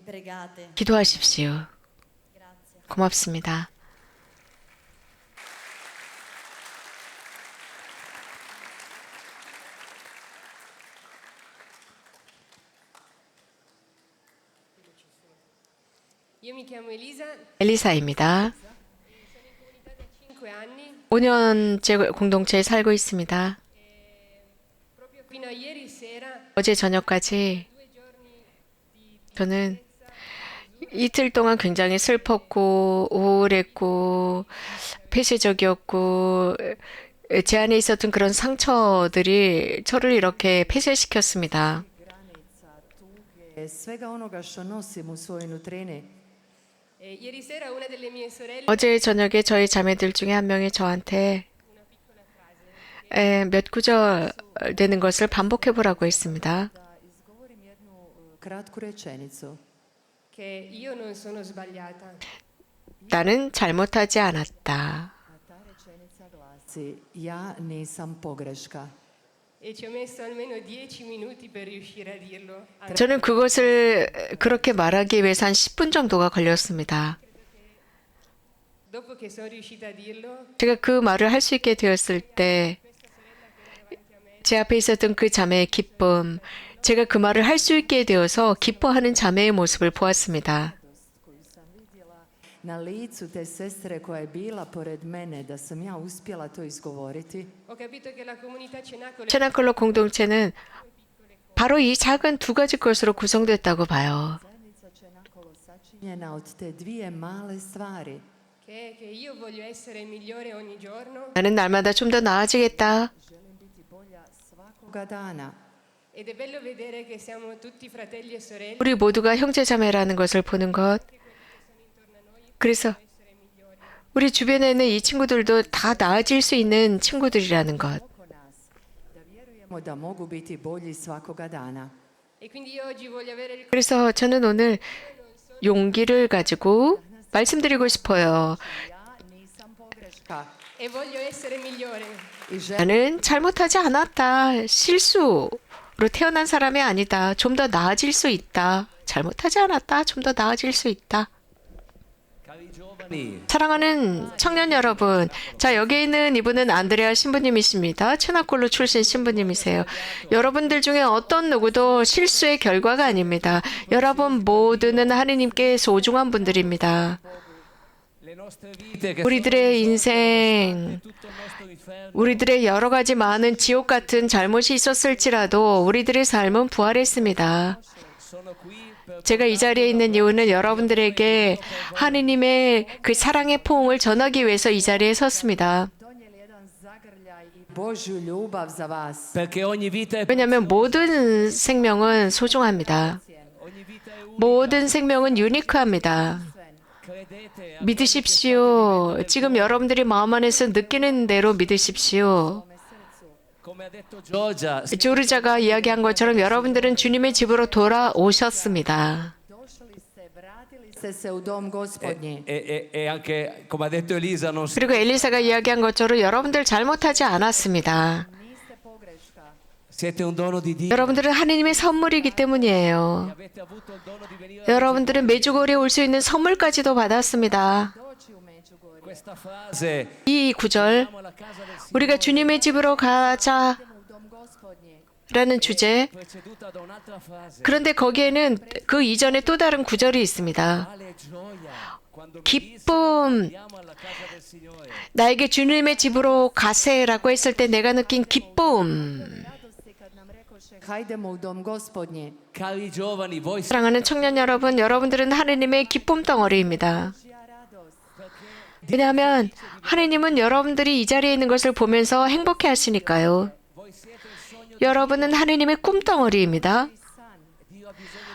Pregate. 기도하십시오. 고맙습니다. Io mi chiamo Elisa, 엘리사입니다. sono in comunità da 5 anni. 5년째 공동체에 살고 있습니다. Proprio fino a ieri sera, 어제 저녁까지 저는 이틀 동안 굉장히 슬펐고 우울했고 폐쇄적이었고 제 안에 있었던 그런 상처들이 저를 이렇게 폐쇄시켰습니다. Svega onoga što nosim u svojoj nutrini. ieri sera una delle mie sorelle 어제 저녁에 저희 자매들 중에 한 명이 저한테 몇 구절 되는 것을 반복해 보라고 했습니다. Izgovorim jednu kratku rečenicu. che io non sono sbagliata. 나는 잘못하지 않았다. Ta rečenica glasi, ja nisam pogreška. E ci ho messo almeno 10 minuti per riuscire a dirlo. 저는 그것을 그렇게 말하기 위해서 한 10분 정도가 걸렸습니다. Dopo che sono riuscita a dirlo, 제가 그 말을 할 수 있게 되었을 때 제 앞에 있었던 그 자매의 기쁨, 제가 그 말을 할 수 있게 되어서 기뻐하는 자매의 모습을 보았습니다. Na licu te sestre koja je bila pored mene, da sam ja uspjela to izgovoriti. Ho capito che la comunità Cenacolo 체나클로 공동체는 바로 이 작은 두 가지 것으로 구성됐다고 봐요. Sačinjena od te dvije male stvari. che io voglio essere migliore ogni giorno 나는 날마다 좀 더 나아지겠다. Svakoga dana. ed è bello vedere che siamo tutti fratelli e sorelle. 우리 모두가 형제자매라는 것을 보는 것. 그래서 우리 주변에 있는 이 친구들도 다 나아질 수 있는 친구들이라는 것. Da vjerujemo da mogu biti bolji svakoga dana. E quindi io oggi voglio avere il 그래서 저는 오늘 용기를 가지고 말씀드리고 싶어요. e voglio essere migliore. 나는 잘못하지 않았다. 실수로 태어난 사람이 아니다. 좀 더 나아질 수 있다. 잘못하지 않았다. 좀 더 나아질 수 있다. 사랑하는 청년 여러분, 자 여기 있는 이분은 안드레아 신부님이십니다. 체나콜로 출신 신부님이세요. 여러분들 중에 어떤 누구도 실수의 결과가 아닙니다. 여러분 모두는 하느님께 소중한 분들입니다. 우리들의 인생, 우리들의 여러 가지 많은 지옥 같은 잘못이 있었을지라도 우리들의 삶은 부활했습니다. 제가 이 자리에 있는 이유는 여러분들에게 하느님의 그 사랑의 포옹을 전하기 위해서 이 자리에 섰습니다. Božju ljubav za vas. 왜냐하면 모든 생명은 소중합니다. 모든 생명은 유니크합니다. 믿으십시오. 지금 여러분들이 마음 안에서 느끼는 대로 믿으십시오. 조르자가 이야기한 것처럼 여러분들은 주님의 집으로 돌아오셨습니다. Ste se u dom Gospodnji. E anche come ha detto Elisa non 그리고 엘리사가 이야기한 것처럼 여러분들 잘못하지 않았습니다. siete un dono di Dio. 여러분들은 하느님의 선물이기 때문이에요. 여러분들은 메주골에 올 수 있는 선물까지도 받았습니다. Questa fase 이 구절, 우리가 주님의 집으로 가자 라는 주제. preceduta da un'altra fase. 그런데 거기에는 그 이전에 또 다른 구절이 있습니다. Quale gioia quando 기쁨, andiamo alla casa del Signore. 나에게 주님의 집으로 가세라고 했을 때 내가 느낀 기쁨. Hajdemo u dom Gospodnji. Cari giovani, voi 사랑하는 청년 여러분, 여러분들은 하느님의 기쁨 덩어리입니다. 왜냐하면 하느님은 여러분들이 이 자리에 있는 것을 보면서 행복해 하시니까요. 여러분은 하느님의 꿈덩어리입니다.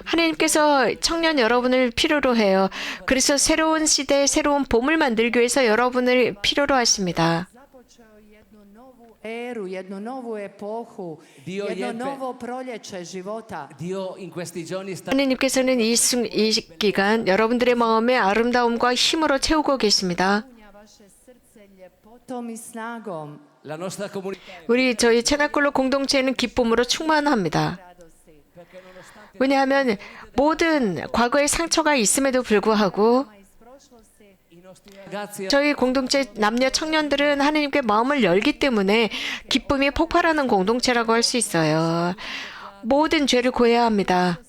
하느님께서 청년 여러분을 필요로 해요. 그래서 새로운 시대, 새로운 봄을 만들기 위해서 여러분을 필요로 하십니다. Eru, jednu novu epohu, jedno novo proljeće života. Dio in questi giorni sta 하느님께서는 이 기간 여러분들의 마음의 아름다움과 힘으로 채우고 계십니다. Vaše srce ljepotom i snagom. la nostra comunità 우리 저희 체나콜로 공동체는 기쁨으로 충만합니다. 왜냐하면 모든 과거의 상처가 있음에도 불구하고 저희 공동체 남녀 청년들은 하느님께 마음을 열기 때문에 기쁨이 폭발하는 공동체라고 할 수 있어요. 모든 죄를 고해야 합니다.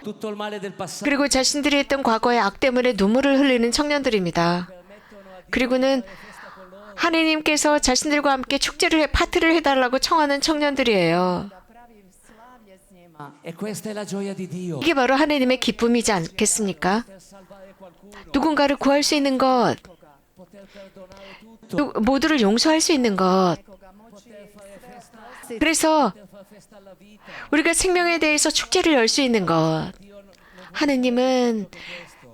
tutto il male del passato 그리고 자신들이 했던 과거의 악 때문에 눈물을 흘리는 청년들입니다. 그리고는 하느님께서 자신들과 함께 축제를 파티를 해달라고 청하는 청년들이에요. e questa è la gioia di Dio. 이게 바로 하느님의 기쁨이지 않겠습니까? 누군가를 구할 수 있는 것, 모두를 용서할 수 있는 것. 그래서 우리가 생명에 대해서 축제를 열 수 있는 것. 하느님은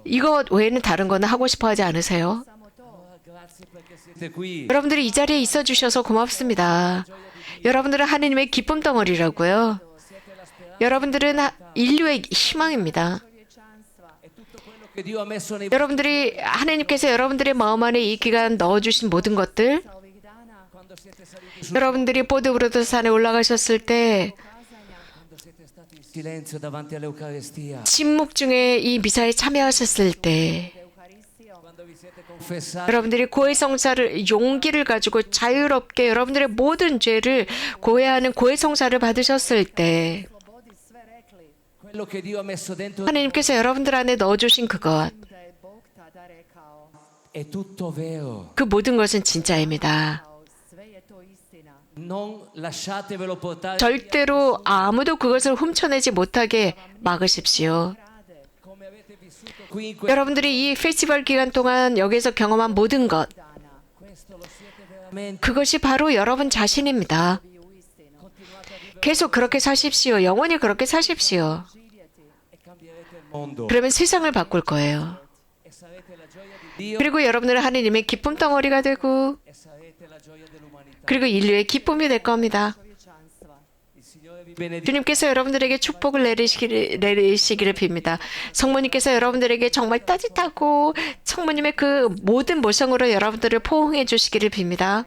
이것 외에는 다른 거는 하고 싶어 하지 않으세요? Siete qui 여러분들이 이 자리에 있어 주셔서 고맙습니다. 여러분들은 하느님의 기쁨 덩어리라고요. 여러분들은 인류의 희망입니다. che Dio ha messo nei 여러분들이 하느님께서 여러분들의 마음 안에 이 기간 넣어주신 모든 것들, 여러분들이 보드브로드 산에 올라가셨을 때 silenzio davanti all'Eucaristia. 침묵 중에 이 미사에 참여하셨을 때 여러분들이 고해성사를 용기를 가지고 자유롭게 여러분들의 모든 죄를 고해하는 고해성사를 받으셨을 때 quello che Dio ha messo dentro 하나님께서 여러분들 안에 넣어주신 그것, è tutto vero. 그 모든 것은 진짜입니다. Non lasciatevelo portare. 절대로 아무도 그것을 훔쳐내지 못하게 막으십시오. Qui in 여러분들이 이 페스티벌 기간 동안 여기서 경험한 모든 것, 그것이 바로 여러분 자신입니다. 계속 그렇게 사십시오. 영원히 그렇게 사십시오. mondo. 그러면 세상을 바꿀 거예요. 그리고 여러분들은 하느님의 기쁨 덩어리가 되고 그리고 인류의 기쁨이 될 겁니다. 주님께서 여러분들에게 축복을 내리시기를 빕니다. 성모님께서 여러분들에게 정말 따뜻하고 성모님의 그 모든 모성으로 여러분들을 포옹해 주시기를 빕니다.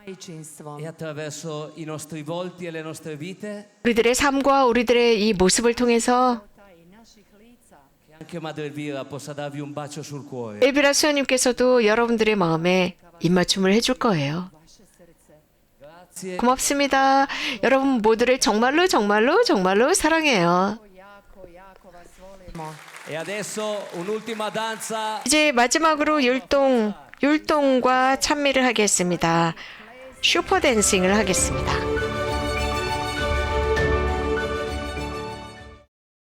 E attraverso i nostri volti e le nostre vite, 우리들의 삶과 우리들의 이 모습을 통해서 anche Madre Elvira possa darvi un bacio sul cuore. 엘비라 수녀님께서도 여러분들의 마음에 입맞춤을 해줄 거예요. 고맙습니다. 여러분 모두를 정말로 정말로 정말로 사랑해요. E adesso un'ultima danza. 이제 마지막으로 율동과 찬미를 하겠습니다. 슈퍼 댄싱을 하겠습니다.